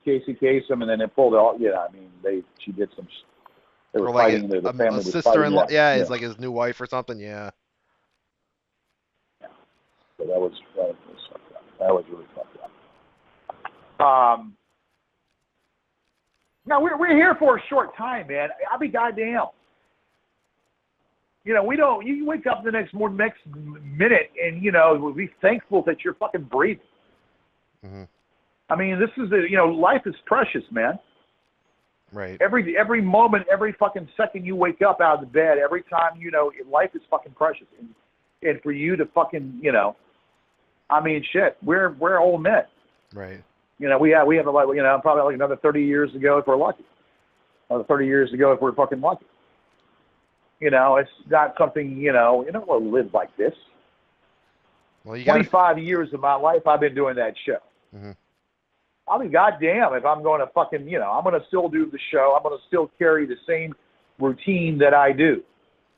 Casey Kasem, and then they pulled it all. Yeah, I mean, she did some. They were like fighting. The family was sister-in-law. fighting. Yeah, it's like his new wife or something. Yeah. So that was fucked up. That was really fucked up. Now we're here for a short time, man. I'll be goddamn. You know, we don't. You wake up the next minute, and you know, be thankful that you're fucking breathing. Mm-hmm. I mean, this is life is precious, man. Right. Every moment, every fucking second you wake up out of the bed, every time life is fucking precious, and for you to fucking I mean, shit, we're old men. Right. You know, we have probably like another 30 years to go if we're lucky. Another 30 years to go if we're fucking lucky. You know, it's not something, you don't want to live like this. Well, 25 years of my life, I've been doing that show. Mm-hmm. I mean, goddamn, if I'm going to fucking, I'm going to still do the show. I'm going to still carry the same routine that I do.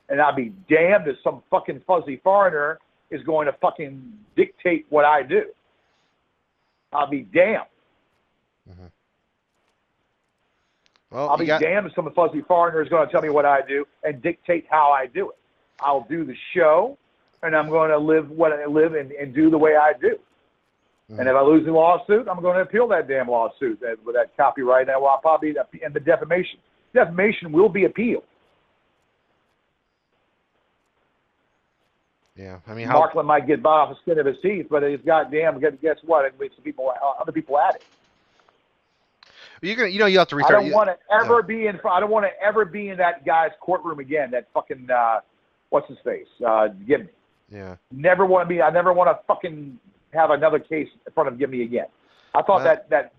And I'll be damned if some fucking fuzzy foreigner is going to fucking dictate what I do. I'll be damned. Mm-hmm. Well, I'll be damned if some fuzzy foreigner is going to tell me what I do and dictate how I do it. I'll do the show, and I'm going to live what I live and do the way I do. Mm-hmm. And if I lose the lawsuit, I'm going to appeal that damn lawsuit with that copyright. And I'll probably and the defamation. Defamation will be appealed. Yeah, I mean, Markland might get by off the skin of his teeth, but it's goddamn. Guess what? It makes other people at it. You're gonna, you have to restart. I don't want to ever be in. I don't want to ever be in that guy's courtroom again. That fucking what's his face? Gibney. Yeah. Never want to be. I never want to fucking have another case in front of Gibney again. I thought that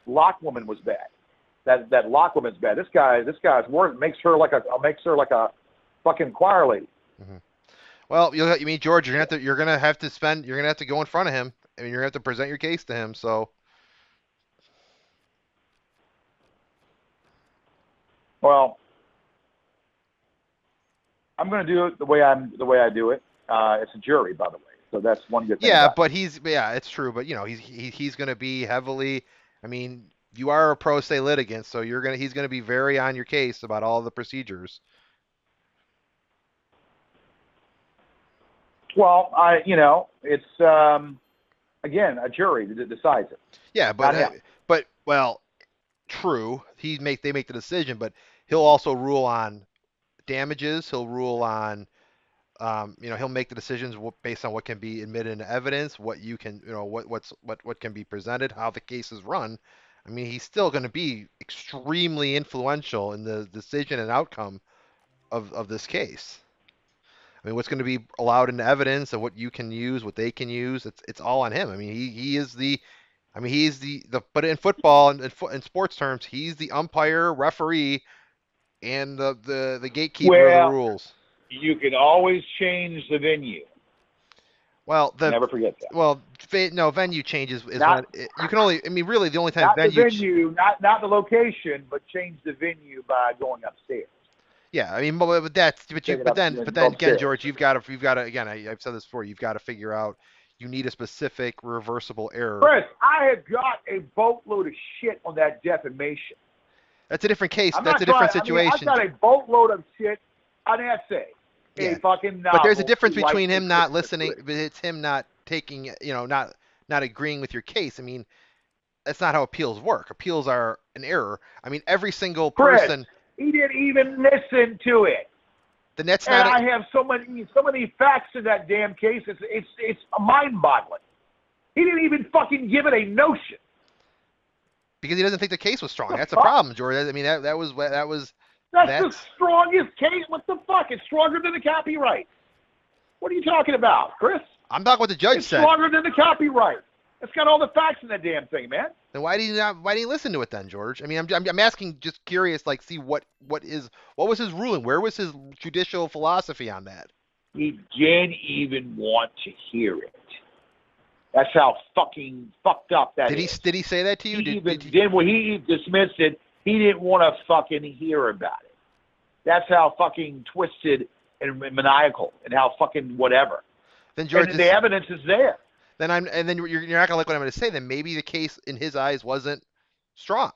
Locke woman was bad. That Locke woman's bad. This guy's worse. Makes her like a fucking choir lady. Mm-hmm. Well, you mean George? You're gonna have to go in front of him. I mean, you're gonna have to present your case to him. So. Well, I'm going to do it the way I do it. It's a jury, by the way, so that's one good thing. Yeah, but it's true. But he's going to be heavily. I mean, you are a pro se litigant, so he's going to be very on your case about all the procedures. Well, it's again a jury that decides it. Yeah, but true. They make the decision, but he'll also rule on damages. He'll rule on, he'll make the decisions based on what can be admitted into evidence, what you can, what can be presented, how the case is run. I mean, he's still going to be extremely influential in the decision and outcome of this case. I mean, what's going to be allowed into evidence and what you can use, what they can use, it's all on him. I mean, he is the, I mean, he's the but in football and in sports terms, he's the umpire, referee, and the gatekeeper of the Well, rules. you can always change the venue. Well, Never forget that. well, no, venue changes is Not, when you can only. I mean, really, the only time not venue. the venue, not the location, but change the venue by going upstairs. Yeah, I mean, but that's but then again, upstairs. George, you've got to again. I've said this before. You've got to figure out. You need a specific reversible error. Chris, I have got a boatload of shit on that defamation. That's a different case. I'm That's not a different trying, situation. I mean, I've got a boatload of shit on essay. Yeah. A fucking But there's a difference novel between like him not listening, but it's him not taking, not agreeing with your case. I mean, that's not how appeals work. Appeals are an error. I mean, every single person. Chris, he didn't even listen to it. Then that's And not. I have so many facts in that damn case. It's mind-boggling. He didn't even fucking give it a notion. Because he doesn't think the case was strong. The That's a fuck? problem, George. I mean, that's the strongest case. What the fuck? It's stronger than the copyright. What are you talking about, Chris? I'm talking what the judge It's said. stronger than the copyright. It's got all the facts in that damn thing, man. Then why did he listen to it then, George? I mean, I'm asking, just curious, like, see what was his ruling? Where was his judicial philosophy on that? He didn't even want to hear it. That's how fucking fucked up that is. Did he say that to you? When he dismissed it, he didn't want to fucking hear about it. That's how fucking twisted and maniacal and how fucking whatever. Then George, and the evidence is there. Then you're not gonna like what I'm gonna say. Then maybe the case in his eyes wasn't strong.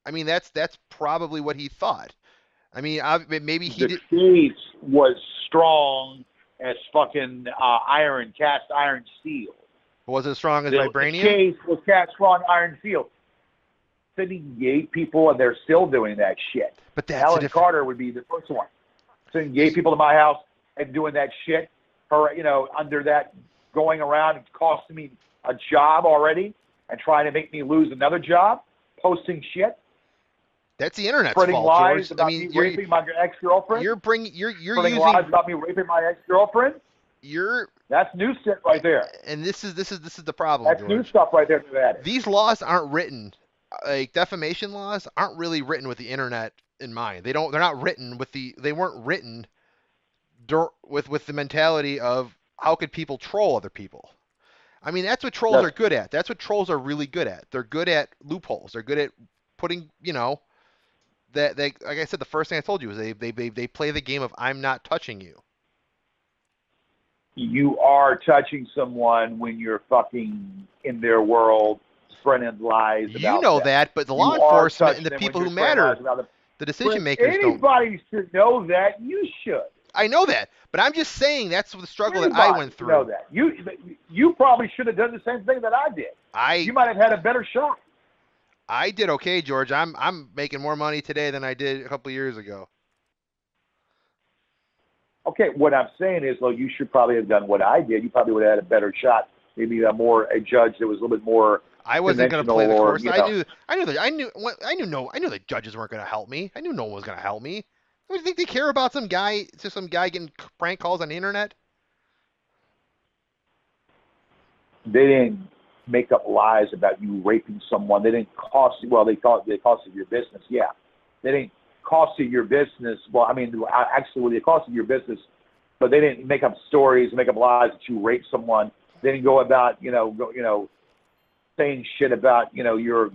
I mean, that's probably what he thought. I mean, maybe he did. The case was strong as fucking cast iron steel. Was it as strong as vibranium? The case was cast strong iron steel. Sending gay people, and they're still doing that shit. But that's Alan Carter would be the first one. Sending gay people to my house and doing that shit. Under that, going around and costing me a job already and trying to make me lose another job, posting shit. That's the internet's spreading fault, lies George. about me raping my ex-girlfriend. You're spreading using lies about me raping my ex-girlfriend. That's new shit right there. And this is the problem. That's George. new stuff right there. These laws aren't written, like defamation laws aren't really written with the internet in mind. They're not written with they weren't written with the mentality of how could people troll other people. I mean, that's what trolls are good at. That's what trolls are really good at. They're good at loopholes. They're good at putting, that they, like I said, the first thing I told you is they play the game of I'm not touching you. You are touching someone when you're fucking in their world, spreading lies about You know that, but the law enforcement and the people who matter, the decision makers don't. Anybody should know that. You should. I know that, but I'm just saying that's the struggle that I went through. Know that. You probably should have done the same thing that I did. You might have had a better shot. I did okay, George. I'm making more money today than I did a couple of years ago. Okay, what I'm saying is, though, you should probably have done what I did. You probably would have had a better shot. Maybe a judge that was a little bit more. I wasn't going to play the course. I knew the judges weren't going to help me. I knew no one was going to help me. Do you think they care about some guy getting prank calls on the internet? They didn't make up lies about you raping someone. They didn't cost you. Well, they costed your business. Yeah, they didn't cost you your business. Well, I mean, actually, they costed your business, but they didn't make up stories, make up lies that you raped someone. They didn't go about saying shit about your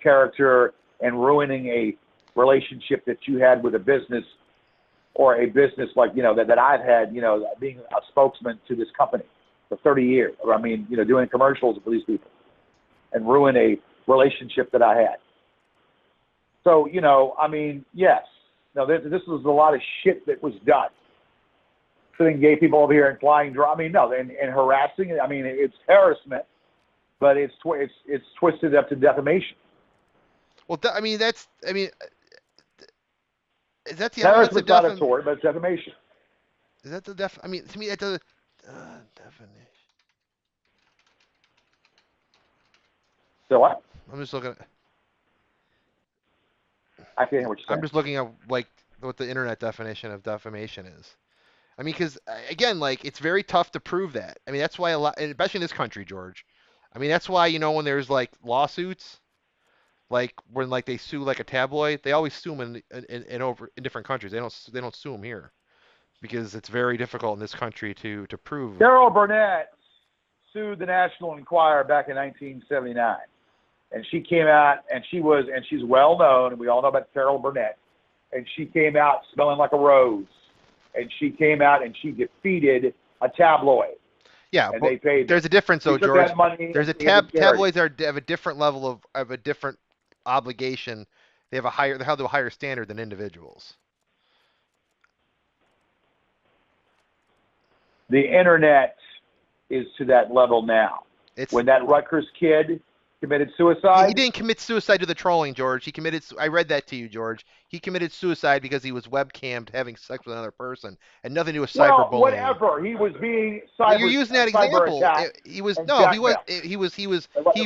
character and ruining a relationship that you had with a business or a business like that I've had, being a spokesman to this company for 30 years. Or, I mean, doing commercials for these people and ruin a relationship that I had. So, I mean, yes. No, this was a lot of shit that was done. Sitting gay people over here and flying I mean, no, and harassing. I mean, it's harassment, but it's twisted up to defamation. Well, is that the harassment's not a tort, but it's defamation. Is that the I mean, to me, that's a definition. So what? I'm just looking at. I can't hear what you're saying. I'm just looking at like what the internet definition of defamation is. I mean, because again, like it's very tough to prove that. I mean, that's why a lot, and especially in this country, George. I mean, that's why when there's like lawsuits, like when like they sue like a tabloid, they always sue them in different countries. They don't sue them here because it's very difficult in this country to prove. Carol Burnett sued the National Enquirer back in 1979, and she came out and she's well known, and we all know about Carol Burnett, and she came out smelling like a rose, and she came out and she defeated a tabloid. Yeah, and they paid. There's a difference though, George. There's a tabloids have a different level of a different obligation. They have a higher standard than individuals. The internet is to that level now. When that Rutgers kid committed suicide, he didn't commit suicide to the trolling, George. I read that to you, George. He committed suicide because he was webcammed having sex with another person, and nothing to do with cyberbullying. Well, whatever. He was being you're using that example. He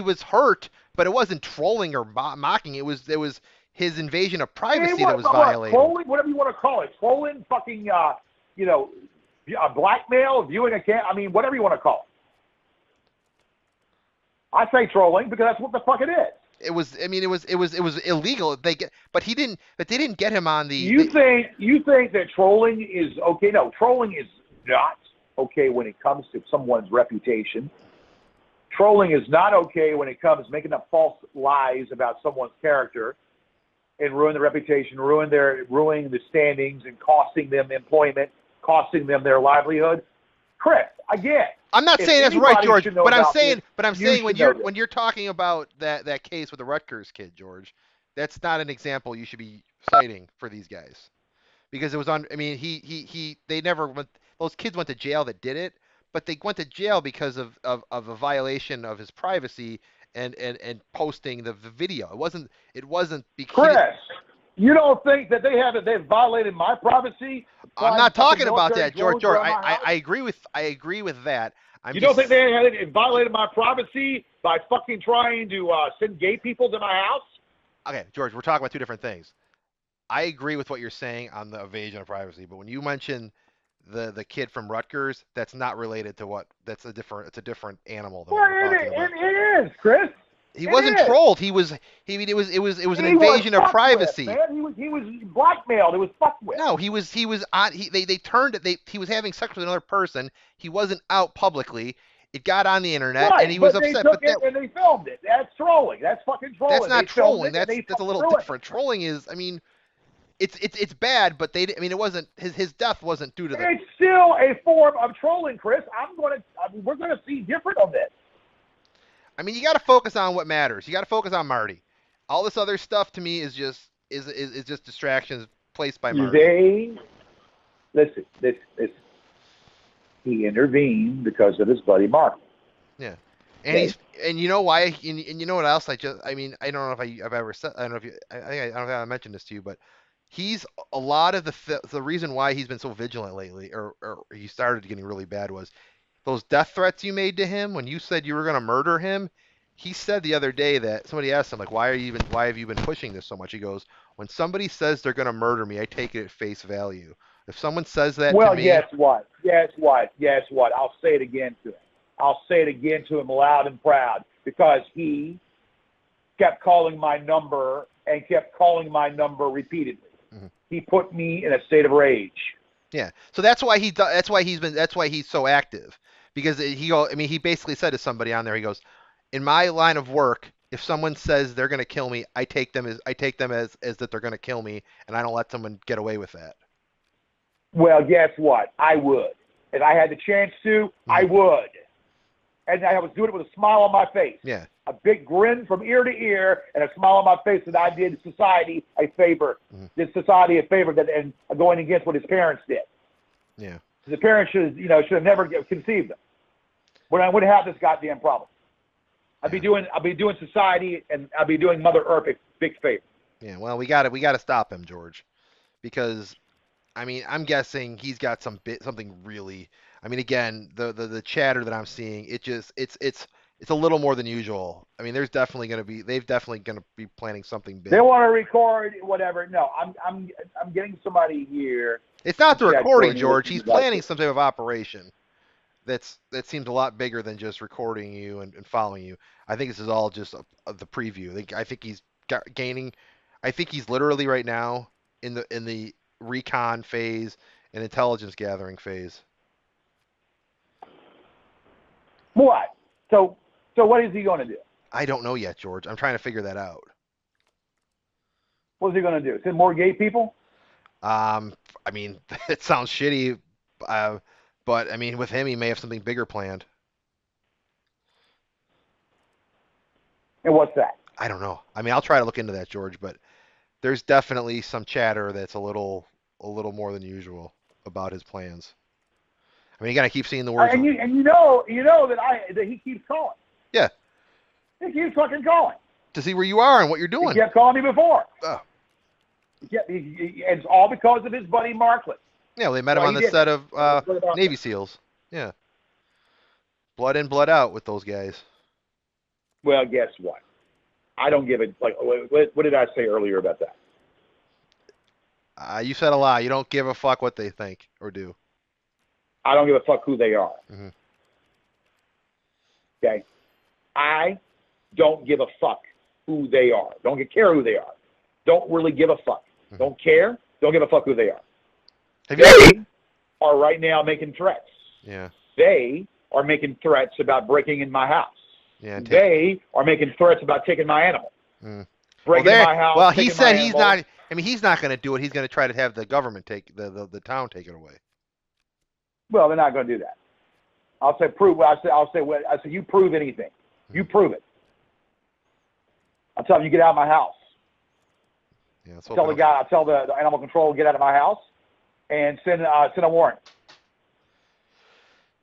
was hurt, but it wasn't trolling or mocking. It was his invasion of privacy that was violated. Trolling, whatever you want to call it. Trolling, fucking, blackmail, viewing a whatever you want to call it. I say trolling because that's what the fuck it is. It was illegal. But they didn't get him on the. You think that trolling is okay? No, trolling is not okay when it comes to someone's reputation. Trolling is not okay when it comes making up false lies about someone's character and ruin the reputation, ruin the standings, and costing them employment, costing them their livelihood. Chris, again. I'm not saying that's right, George. But I'm saying when you're talking about that case with the Rutgers kid, George, that's not an example you should be citing for these guys, because it was on. I mean, they never went. Those kids went to jail that did it, but they went to jail because of a violation of his privacy and posting the video. It wasn't because. Chris, you don't think that they've violated my privacy? I'm not talking about that, George. I agree with that. You don't think they violated my privacy by fucking trying to send gay people to my house? Okay, George, we're talking about two different things. I agree with what you're saying on the evasion of privacy, but when you mention the kid from Rutgers, that's not related to what. It's a different animal. It is, Chris. He wasn't trolled. It was an invasion of privacy. He was blackmailed. It was fucked with. No, he was on. They turned it. He was having sex with another person. He wasn't out publicly. It got on the internet, and he was upset. And they filmed it. That's trolling. That's fucking trolling. That's not trolling. That's a little different. Trolling is, it's bad, but it wasn't his death wasn't due to that. It's still a form of trolling, Chris. We're gonna see different on this. You got to focus on what matters. You got to focus on Marty. All this other stuff to me is just distractions placed by Marty. Listen. He intervened because of his buddy Marty. Yeah, and you know why? And you know what else? I don't know if I've ever said. I don't know if I don't know if I mentioned this to you, but he's a lot of the reason why he's been so vigilant lately, or he started getting really bad, was those death threats you made to him when you said you were going to murder him. He said the other day that somebody asked him, like, why have you been pushing this so much? He goes, when somebody says they're going to murder me, I take it at face value. If someone says that to me... Well, guess what? I'll say it again to him. I'll say it again to him loud and proud, because he kept calling my number repeatedly. Mm-hmm. He put me in a state of rage. Yeah. So that's why he's so active. Because he basically said to somebody on there, he goes, in my line of work, if someone says they're going to kill me, I take them as that they're going to kill me, and I don't let someone get away with that. Well, guess what? I would. If I had the chance to, I would. And I was doing it with a smile on my face. Yeah. A big grin from ear to ear and a smile on my face that I did society a favor. Mm-hmm. Did society a favor and going against what his parents did. Yeah. The parents should have never conceived them. When I wouldn't have this goddamn problem. I'd be doing society, and I'd be doing Mother Earth a big favor. Yeah, well, we got to stop him, George, because I'm guessing he's got something really. Again, the chatter that I'm seeing, it's a little more than usual. They're definitely going to be planning something big. They want to record whatever. No, I'm getting somebody here It's not the check recording, for any George. listening He's devices. planning some type of operation. That seems a lot bigger than just recording you and following you. I think this is all just the preview. I think he's gaining. I think he's literally right now in the recon phase and intelligence gathering phase. What? So what is he going to do? I don't know yet, George. I'm trying to figure that out. What is he going to do? Send more gay people? I mean, it sounds shitty, but I mean, with him, he may have something bigger planned. And what's that? I don't know. I mean, I'll try to look into that, George, but there's definitely some chatter that's a little more than usual about his plans. I mean, you gotta keep seeing the words. And you know that he keeps calling. Yeah. He keeps fucking calling. To see where you are and what you're doing. He kept calling me before. Oh. It's all because of his buddy Marklet. Yeah, well, they met him on the set of Navy SEALs. Yeah. Blood in, blood out with those guys. Well, guess what? I don't give it. Like, what did I say earlier about that? You said a lot. You don't give a fuck what they think or do. I don't give a fuck who they are. Mm-hmm. Okay? I don't give a fuck who they are. Don't care who they are. Don't really give a fuck. Mm-hmm. Don't care. Don't give a fuck who they are. They are right now making threats. Yeah. They are making threats about breaking in my house. Yeah. They are making threats about taking my animal. Mm. Breaking in my house. Well, he said he's not. I mean, he's not going to do it. He's going to try to have the government take the town take it away. Well, they're not going to do that. I'll say prove. I'll say you prove anything. You prove it. I'll tell them you get out of my house. Yeah, I'll tell the animal control to get out of my house and send a warrant.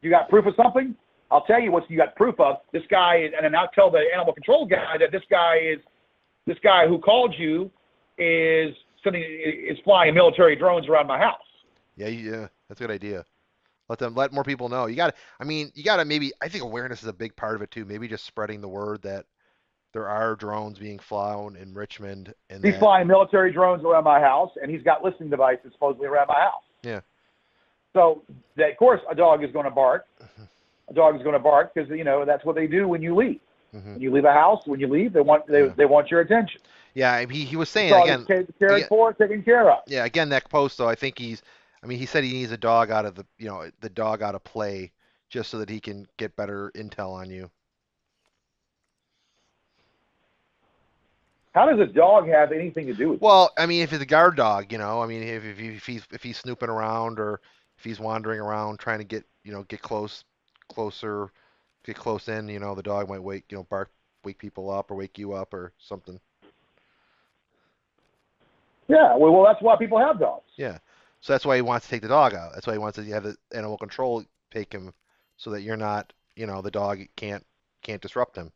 You got proof of something? I'll tell you what you got proof of. This guy is, and then I'll tell the animal control guy that this guy who called you is flying military drones around my house. Yeah, that's a good idea. Let more people know. I think awareness is a big part of it too. Maybe just spreading the word that there are drones being flown in Richmond. And he's flying military drones around my house, and he's got listening devices supposedly around my house. Yeah. So, of course, a dog is going to bark. A dog is going to bark because, that's what they do when you leave. Mm-hmm. When you leave a house, when you leave, they want your attention. Yeah, he was saying, again, taken care of. Yeah, again, that post, though, I think he said he needs a dog out of the dog out of play just so that he can get better intel on you. How does a dog have anything to do with it? Well, I mean, if it's a guard dog, if he's snooping around or if he's wandering around trying to get close in, the dog might wake people up or wake you up or something. Yeah, well, that's why people have dogs. Yeah, so that's why he wants to take the dog out. That's why he wants to have the animal control take him so that you're not, the dog can't disrupt him.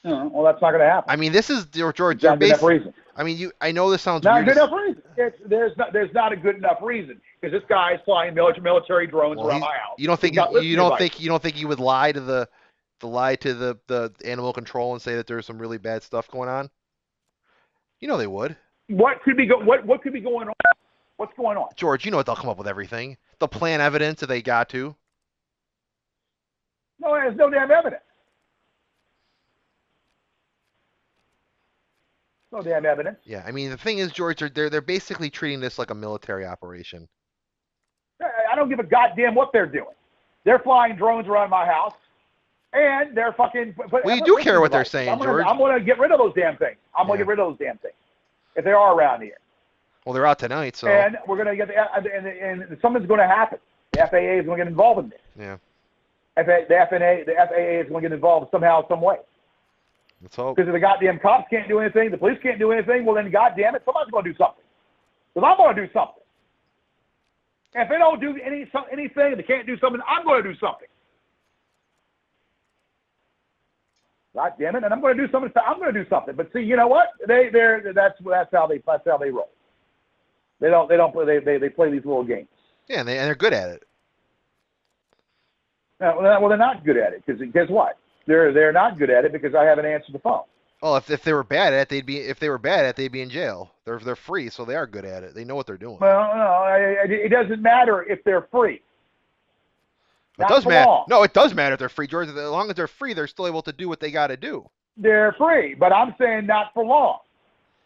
Well, that's not going to happen. I mean, this is George. Not good enough reason. I mean, I know this sounds not weird. Not good enough reason. There's not a good enough reason because this guy is flying military drones around my house. You don't think he would lie to the animal control and say that there's some really bad stuff going on? They would. What could be going on? What's going on? George, they'll come up with everything. They'll plan evidence if they got to. No, there's no damn evidence. No damn evidence. Yeah, I mean, the thing is, George, they're basically treating this like a military operation. I don't give a goddamn what they're doing. They're flying drones around my house, and they're fucking... Well, you do care what they're saying, George. I'm going to get rid of those damn things. Get rid of those damn things if they are around here. Well, they're out tonight, so... And we're going to get... And something's going to happen. The FAA is going to get involved in this. Yeah. The FAA is going to get involved somehow, some way. Let's hope. Because if the goddamn cops can't do anything, the police can't do anything, well then goddamn it, somebody's going to do something. Because I'm going to do something. And if they don't do anything, they can't do something, I'm going to do something. God damn it, and I'm going to do something. I'm going to do something. But see, you know what? That's how they roll. They play these little games. Yeah, and they're good at it. Well, they're not good at it because guess what? They're not good at it because I haven't answered the phone. Well, if they were bad at it, they'd be in jail. They're free, so they are good at it. They know what they're doing. Well, no, it doesn't matter if they're free. It Not does for matter. long. No, it does matter if they're free, George. As long as they're free, they're still able to do what they got to do. They're free, but I'm saying not for long.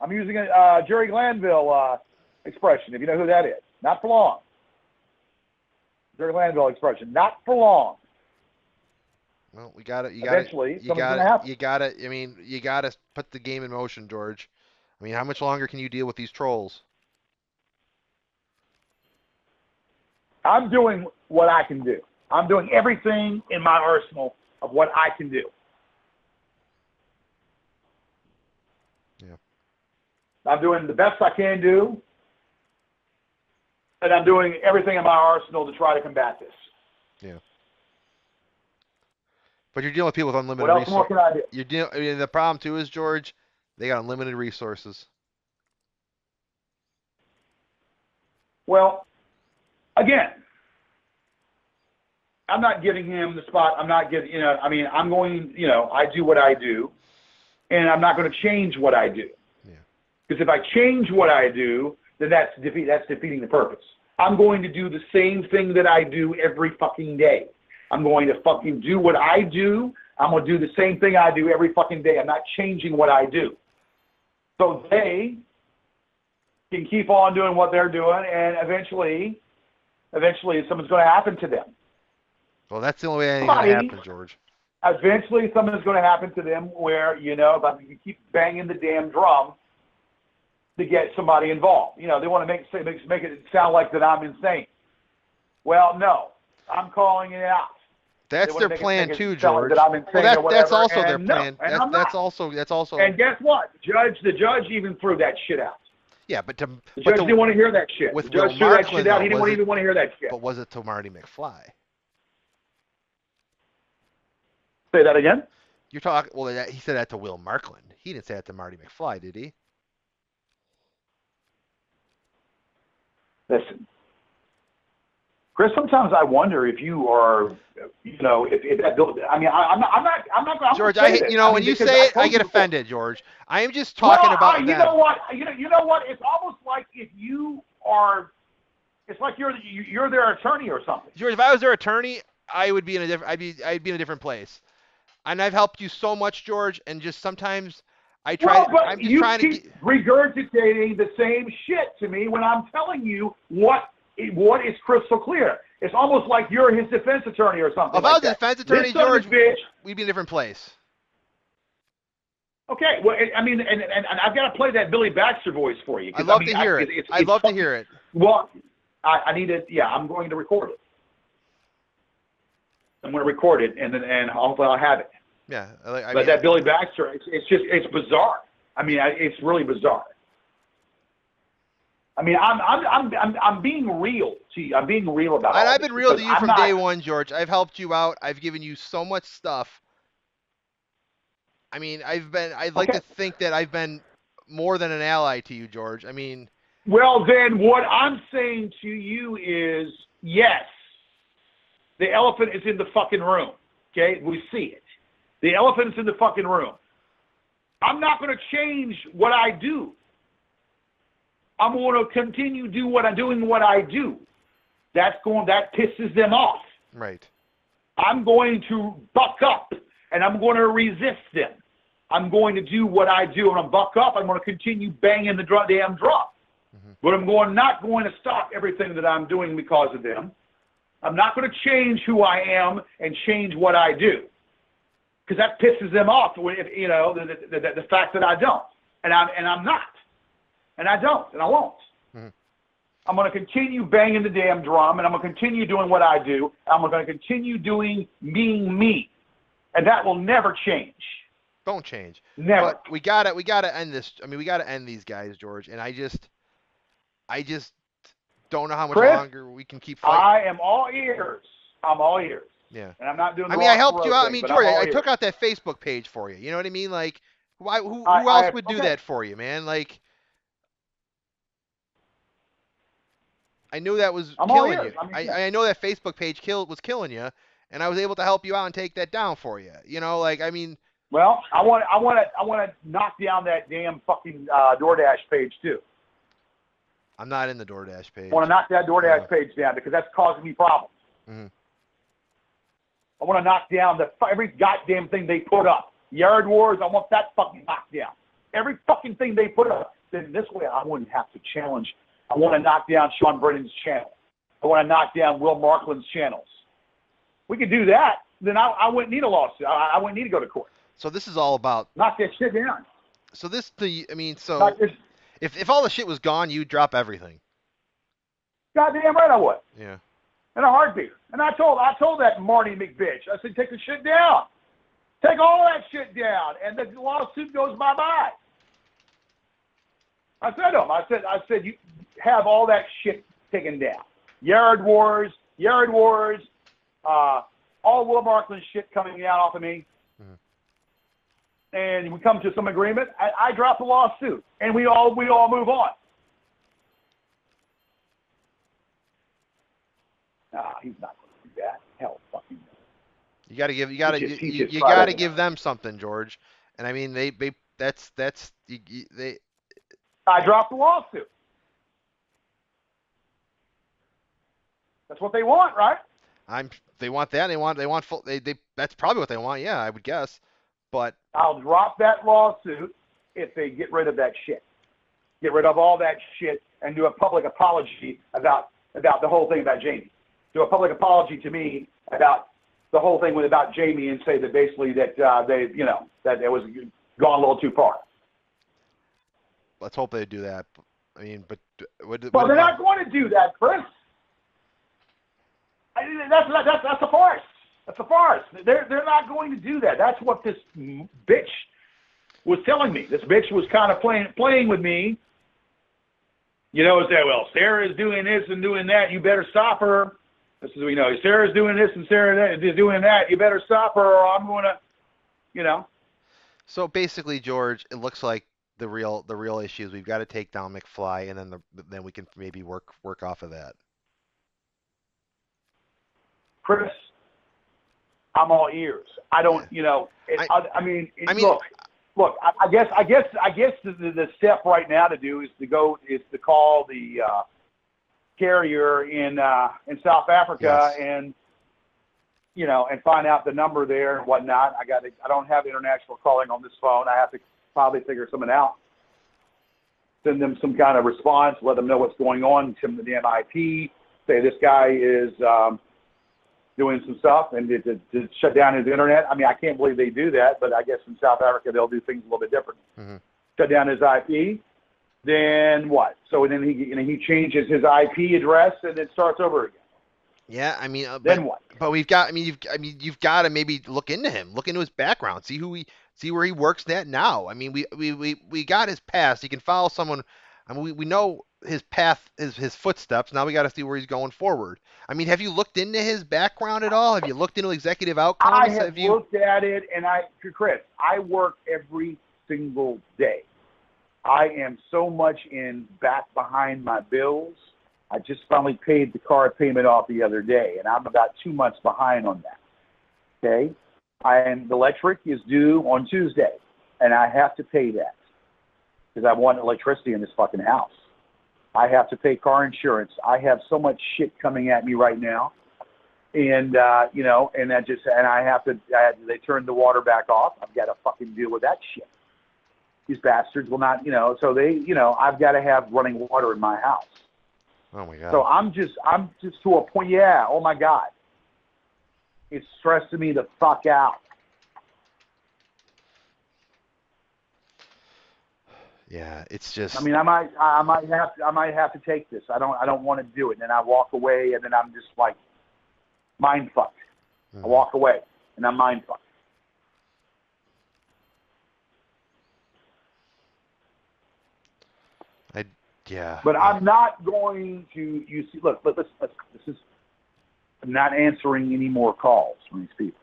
I'm using a Jerry Glanville expression, if you know who that is. Not for long. Jerry Glanville expression. Not for long. Well, we got it. Eventually, You something's got gonna happen. You got it. I mean, you got to put the game in motion, George. I mean, how much longer can you deal with these trolls? I'm doing what I can do. I'm doing everything in my arsenal of what I can do. Yeah. I'm doing the best I can do, and I'm doing everything in my arsenal to try to combat this. Yeah. But you're dealing with people with unlimited What else more resources. can I do? I mean, the problem too is, George, they got unlimited resources. Well, again, I'm not giving him the spot. I'm not giving, I mean, I'm going, I do what I do, and I'm not going to change what I do. Yeah. Because if I change what I do, then that's defeating the purpose. I'm going to do the same thing that I do every fucking day. I'm going to fucking do what I do. I'm going to do the same thing I do every fucking day. I'm not changing what I do. So they can keep on doing what they're doing, and eventually something's going to happen to them. Well, that's the only way anything's going to happen, George. Eventually something's going to happen to them where, if you keep banging the damn drum to get somebody involved. They want to make it sound like that I'm insane. Well, no. I'm calling it out. That's their plan too, George. That I'm insane that's also their plan. No, that's also. And guess what? The judge even threw that shit out. Yeah, but the judge didn't want to hear that shit. With the judge Will threw that Marklin, shit out. He didn't even want to hear that shit. But was it to Marty McFly? Say that again. You're talking. Well, he said that to Will Marklin. He didn't say that to Marty McFly, did he? Listen, Chris. Sometimes I wonder if you are, if that. I mean, I'm not. George, when you say it, I get offended, George. I am just talking about them. You know what? You know what? It's almost like if you are. It's like you're their attorney or something. George, if I was their attorney, I would be in a different. I'd be in a different place. And I've helped you so much, George. And just sometimes I try. But I'm just you trying keep regurgitating the same shit to me when I'm telling you what is crystal clear. It's almost like you're his defense attorney or something. If I was a defense attorney, George, we'd be in a different place. Okay, well, I mean, and I've got to play that Billy Baxter voice for you. I'd love to hear it. I'd love to hear it. Well, I need to. Yeah, I'm going to record it. I'm going to record it, and hopefully I'll have it. Yeah, but that Billy Baxter, it's bizarre. I mean, it's really bizarre. I mean, I'm being real to you. I'm being real about it. And I've been real to you from day one, George. I've helped you out. I've given you so much stuff. I mean, I'd like to think that I've been more than an ally to you, George. I mean. Well, then what I'm saying to you is, yes, the elephant is in the fucking room. Okay? We see it. The elephant is in the fucking room. I'm not going to change what I do. I'm going to continue doing what I do. That pisses them off. Right. I'm going to buck up, and I'm going to resist them. I'm going to do what I do, and I'm buck up. I'm going to continue banging the damn drum. Mm-hmm. But I'm not going to stop everything that I'm doing because of them. I'm not going to change who I am and change what I do, because that pisses them off. The fact that I don't, and I'm not, and I don't, and I won't. Mm-hmm. I'm going to continue banging the damn drum, and I'm going to continue doing what I do. I'm going to continue being me, and that will never change. Don't change. Never. But we gotta end this. I mean, we gotta end these guys, George. And I just don't know how much longer we can keep fighting. I am all ears. I'm all ears. Yeah. And I'm not doing. I helped you out. I mean, George, I took out that Facebook page for you. You know what I mean? Like, who else would do that for you, man? Like, I knew that was killing you. I know that Facebook page was killing you, and I was able to help you out and take that down for you. You know, like, I mean, Well, I want to knock down that damn fucking DoorDash page too. I'm not in the DoorDash page. I want to knock that DoorDash page down because that's causing me problems. Mm-hmm. I want to knock down every goddamn thing they put up. Yard Wars, I want that fucking knocked down. Every fucking thing they put up. Then this way I wouldn't have to challenge. I want to knock down Sean Brennan's channel. I want to knock down Will Markland's channels. We could do that. Then I wouldn't need a lawsuit. I wouldn't need to go to court. So this is all about knock that shit down. So if all the shit was gone, you'd drop everything. Goddamn right I would. Yeah. In a heartbeat. And I told that Marty McBitch. I said, take the shit down. Take all that shit down, and the lawsuit goes bye-bye. I said to him, I said, you have all that shit taken down. Yard Wars, all Will Markland shit coming down off of me. Mm-hmm. And we come to some agreement. I drop the lawsuit, and we all move on. Nah, he's not going to do that. Hell, fucking. You got to give them something, George. And I mean, they I dropped the lawsuit. That's what they want, right? They want that. They want full. That's probably what they want. Yeah, I would guess. But I'll drop that lawsuit if they get rid of that shit. Get rid of all that shit and do a public apology about the whole thing about Jamie. Do a public apology to me about the whole thing about Jamie and say that basically that that it was gone a little too far. Let's hope they do that. I mean, but they're not going to do that, Chris. That's a farce. That's a farce. They're not going to do that. That's what this bitch was telling me. This bitch was kind of playing with me. Say, well, Sarah's doing this and doing that. You better stop her. This is, Sarah's doing this and Sarah is doing that. You better stop her, or I'm going to, So basically, George, it looks like the real issue is we've got to take down McFly, and then we can maybe work off of that. Chris, I'm all ears. I don't, Look, I guess the step right now to do is to call the carrier in South Africa. Yes. and find out the number there and whatnot. I don't have international calling on this phone. I have to probably figure something out. Send them some kind of response, let them know what's going on, send them the damn IP, say this guy is doing some stuff and to shut down his internet. I mean, I can't believe they do that, but I guess in South Africa they'll do things a little bit different. Mm-hmm. Shut down his IP. Then what? So then he changes his IP address and it starts over again. Yeah, I mean, then what? But you've got to maybe look into him, look into his background, see where he works at now. I mean, we got his past. He can follow someone. I mean, we know his path, his footsteps. Now we got to see where he's going forward. I mean, have you looked into his background at all? Have you looked into executive outcomes? I have looked at it, and Chris, I work every single day. I am so much back behind my bills. I just finally paid the car payment off the other day, and I'm about 2 months behind on that. Okay? And the electric is due on Tuesday, and I have to pay that because I want electricity in this fucking house. I have to pay car insurance. I have so much shit coming at me right now, and they turned the water back off. I've got to fucking deal with that shit. These bastards will not, so I've got to have running water in my house. Oh my God. So I'm just to a point. Yeah. Oh my God. It's stressing me the fuck out. Yeah, it's just. I mean, I might have to take this. I don't want to do it, and then I walk away, and then I'm just like mind fucked. Mm-hmm. I walk away, and I'm mind fucked. Yeah. But I'm not going to. You see, look, this is. I'm not answering any more calls from these people.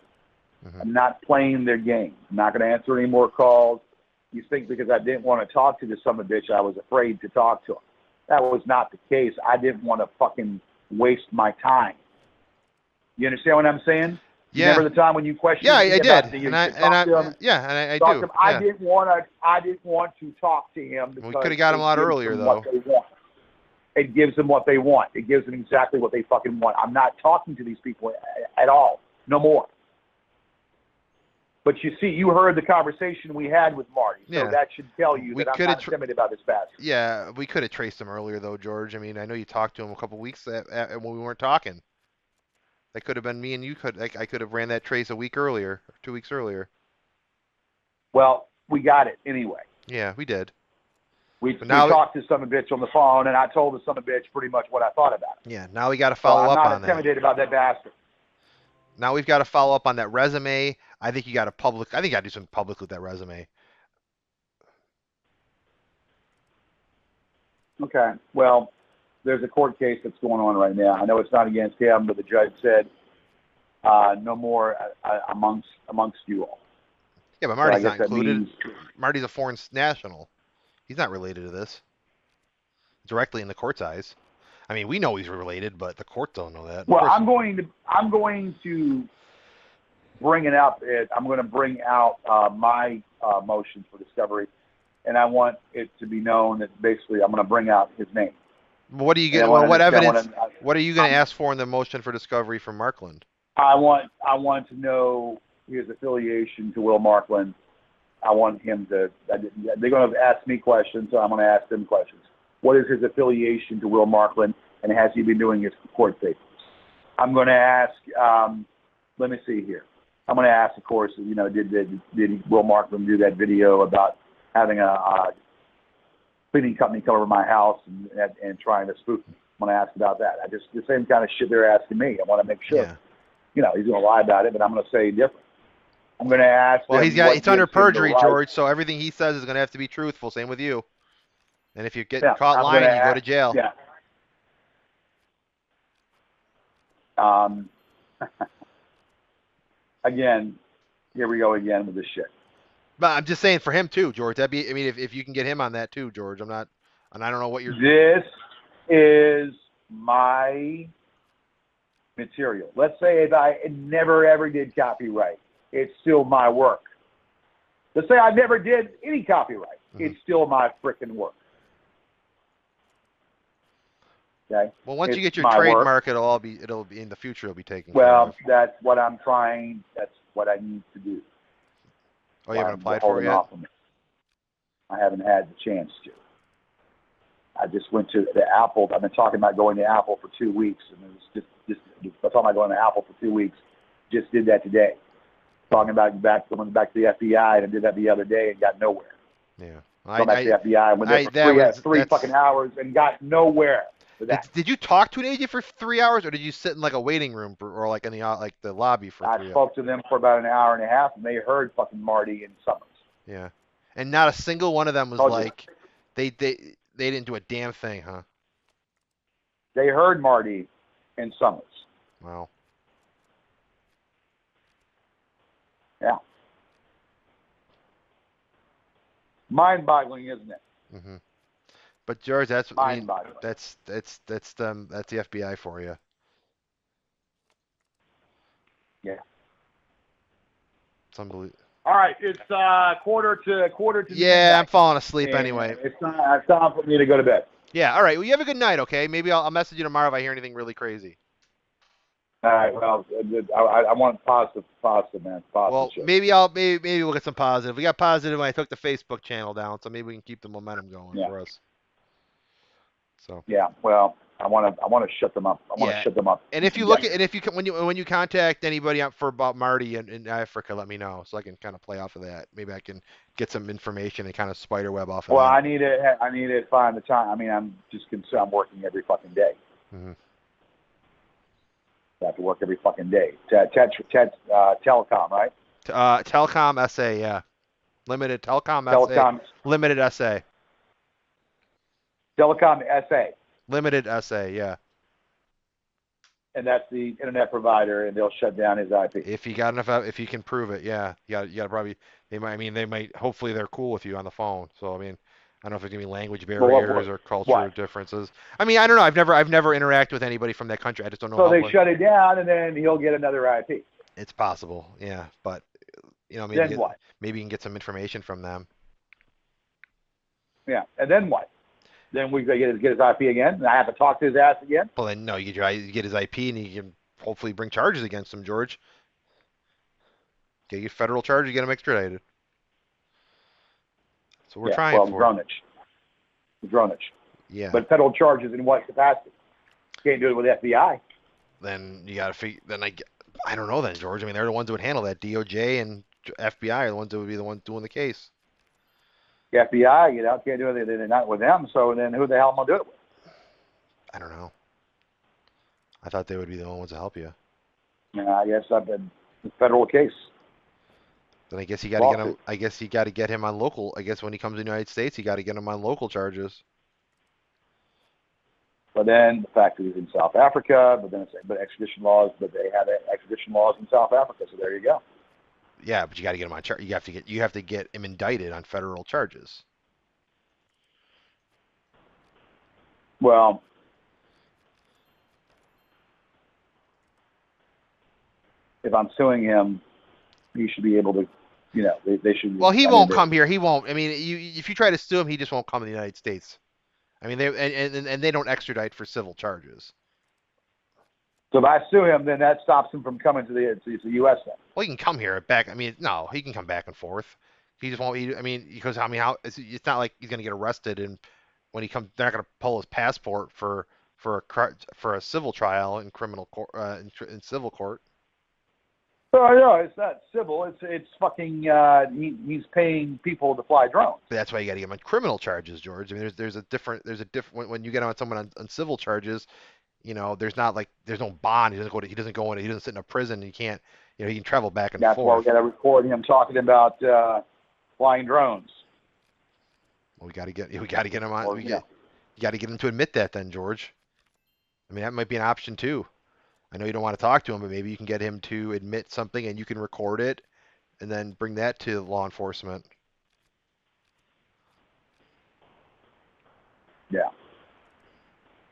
Mm-hmm. I'm not playing their game. I'm not going to answer any more calls. You think because I didn't want to talk to this son of a bitch, I was afraid to talk to him. That was not the case. I didn't want to fucking waste my time. You understand what I'm saying? You Yeah. remember the time when you questioned Yeah, me I about did. you And I talk to him? I Talk do. to him. I Yeah. didn't want to talk to him because We could have got him a lot earlier, though. what they want. It gives them what they want. It gives them exactly what they fucking want. I'm not talking to these people at all. No more. But you see, you heard the conversation we had with Marty, so Yeah. that should tell you We that I'm coulda not intimidated about this bastard. Yeah, we could have traced him earlier, though, George. I mean, I know you talked to him a couple weeks when we weren't talking. That could have been me and you. I could have ran that trace a week earlier, or 2 weeks earlier. Well, we got it anyway. Yeah, we did. We now talked to some bitch on the phone, and I told the son of a bitch pretty much what I thought about it. Yeah, now we got to follow up on I'm that. not intimidated about that bastard. Now we've got to follow up on that resume. I think you got to do something public with that resume. Okay. Well, there's a court case that's going on right now. I know it's not against him, but the judge said no more amongst you all. Yeah, but Marty's so not included. Marty's a foreign national. He's not related to this. Directly in the court's eyes. I mean, we know he's related, but the court don't know that. Well, I'm going to bring it up. I'm going to bring out my motions for discovery, and I want it to be known that basically I'm going to bring out his name. What are you going? Well, what evidence? What are you going to ask for in the motion for discovery from Markland? I want to know his affiliation to Will Markland. I want him to. They're going to ask me questions, so I'm going to ask them questions. What is his affiliation to Will Markland, and has he been doing his court papers? I'm going to ask. Let me see here. I'm going to ask, of course, did Will Markland do that video about having a cleaning company come over my house and trying to spook me? I'm going to ask about that. The same kind of shit they're asking me. I want to make sure. Yeah. He's going to lie about it, but I'm going to say different. I'm going to ask. Well, it's under perjury, George. So everything he says is going to have to be truthful. Same with you. And if you get caught lying, you go to jail. Yeah. Again, here we go again with this shit. But I'm just saying for him too, George. If you can get him on that too, George. I don't know what you're. This is my material. Let's say if I never ever did copyright, it's still my work. Let's say I never did any copyright, it's still my freaking work. Okay. Well, once you get your trademark, it'll be in the future. It'll be taken. Well, that's what I'm trying. That's what I need to do. Oh, you haven't applied for it yet? I haven't had the chance to. I just went to the Apple. I've been talking about going to Apple for 2 weeks, and it was just I was talking about going to Apple for 2 weeks. Just did that today. Talking about going back to the FBI, and I did that the other day and got nowhere. Yeah. Going back to the FBI and went there for three fucking hours and got nowhere. Did you talk to an agent for 3 hours, or did you sit in like a waiting room or like in the lobby for 3 hours? I spoke to them for about an hour and a half, and they heard fucking Marty and Summers. Yeah, and not a single one of them was like they didn't do a damn thing, huh? They heard Marty and Summers. Wow. Yeah. Mind-boggling, isn't it? Mm-hmm. But George, that's the FBI for you. Yeah. It's unbelievable. All right, it's quarter to Yeah, midnight. I'm falling asleep anyway. It's time for me to go to bed. Yeah. All right. Well, you have a good night. Okay. Maybe I'll message you tomorrow if I hear anything really crazy. All right. Well, I want positive, man. Positive. Well, shit. maybe we'll get some positive. We got positive when I took the Facebook channel down, so maybe we can keep the momentum going for us. So. Yeah. Well, I want to shut them up. I want to shut them up. And if you look at, and if you when you contact anybody about Marty in Africa, let me know so I can kind of play off of that. Maybe I can get some information and kind of spiderweb off of Well, that. I need to find the time. I mean, I'm just concerned. I'm working every fucking day. Mm-hmm. I have to work every fucking day. Telecom, right? Telecom SA, yeah. Limited Telecom SA. Limited SA. Telecom SA. Limited SA, yeah. And that's the internet provider, and they'll shut down his IP. If you got enough, if you can prove it, yeah. You got to probably. They might. Hopefully, they're cool with you on the phone. So I mean, I don't know if it's gonna be language barriers or cultural differences. I mean, I don't know. I've never interacted with anybody from that country. I just don't know. So they shut it down, and then he'll get another IP. It's possible, yeah, but Then what? maybe you can get some information from them. Yeah, and then what? Then we get his IP again, and I have to talk to his ass again. Well, then no, you try to get his IP, and you can hopefully bring charges against him, George. Get you federal charges, get him extradited. That's what we're trying for. Dronage. Yeah. But federal charges in what capacity? Can't do it with FBI. Then you got to figure. Then I don't know then, George. I mean, they're the ones who would handle that. DOJ and FBI are the ones that would be the ones doing the case. The FBI, can't do it. They're not with them. So then who the hell am I doing it with? I don't know. I thought they would be the only ones to help you. I guess I've been the federal case. Then I guess you got to get him. I guess you got to get him on local. I guess when he comes to the United States, you got to get him on local charges. But then the fact that he's in South Africa, but extradition laws, but they have extradition laws in South Africa. So there you go. Yeah, but you got to get him on charge. You have to get him indicted on federal charges. Well, if I'm suing him, he should be able to, they should. Well, he won't come here. He won't. I mean, if you try to sue him, he just won't come to the United States. I mean, they don't extradite for civil charges. So if I sue him, then that stops him from coming to the U.S. then. Well, he can come here back. I mean, no, he can come back and forth. He just won't. Because how? It's not like he's gonna get arrested and when he comes, they're not gonna pull his passport for a civil trial in criminal court in civil court. Oh no, it's not civil. It's fucking. He's paying people to fly drones. But that's why you got to get him on criminal charges, George. I mean, there's a different when you get on someone on civil charges, there's no bond. He doesn't sit in a prison. He can't, he can travel back and forth. That's why we got to record him talking about flying drones. Well, we got to get him on. You got to get him to admit that, then, George. I mean, that might be an option too. I know you don't want to talk to him, but maybe you can get him to admit something, and you can record it, and then bring that to law enforcement. Yeah.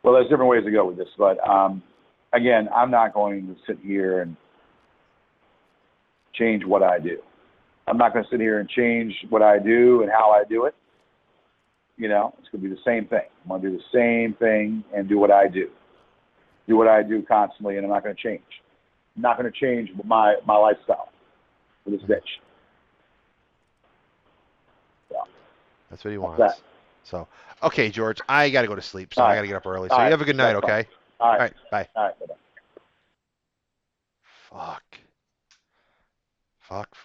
Well, there's different ways to go with this, but again, I'm not going to sit here and change what I do. I'm not going to sit here and change what I do and how I do it. It's going to be the same thing. I'm going to do the same thing and do what I do. Do what I do constantly, and I'm not going to change. I'm not going to change my lifestyle for this bitch. So, that's what he wants. So, okay, George, I got to go to sleep, so I got to get up early. So you have a good night, okay? All right. Bye. All right, bye-bye. Fuck.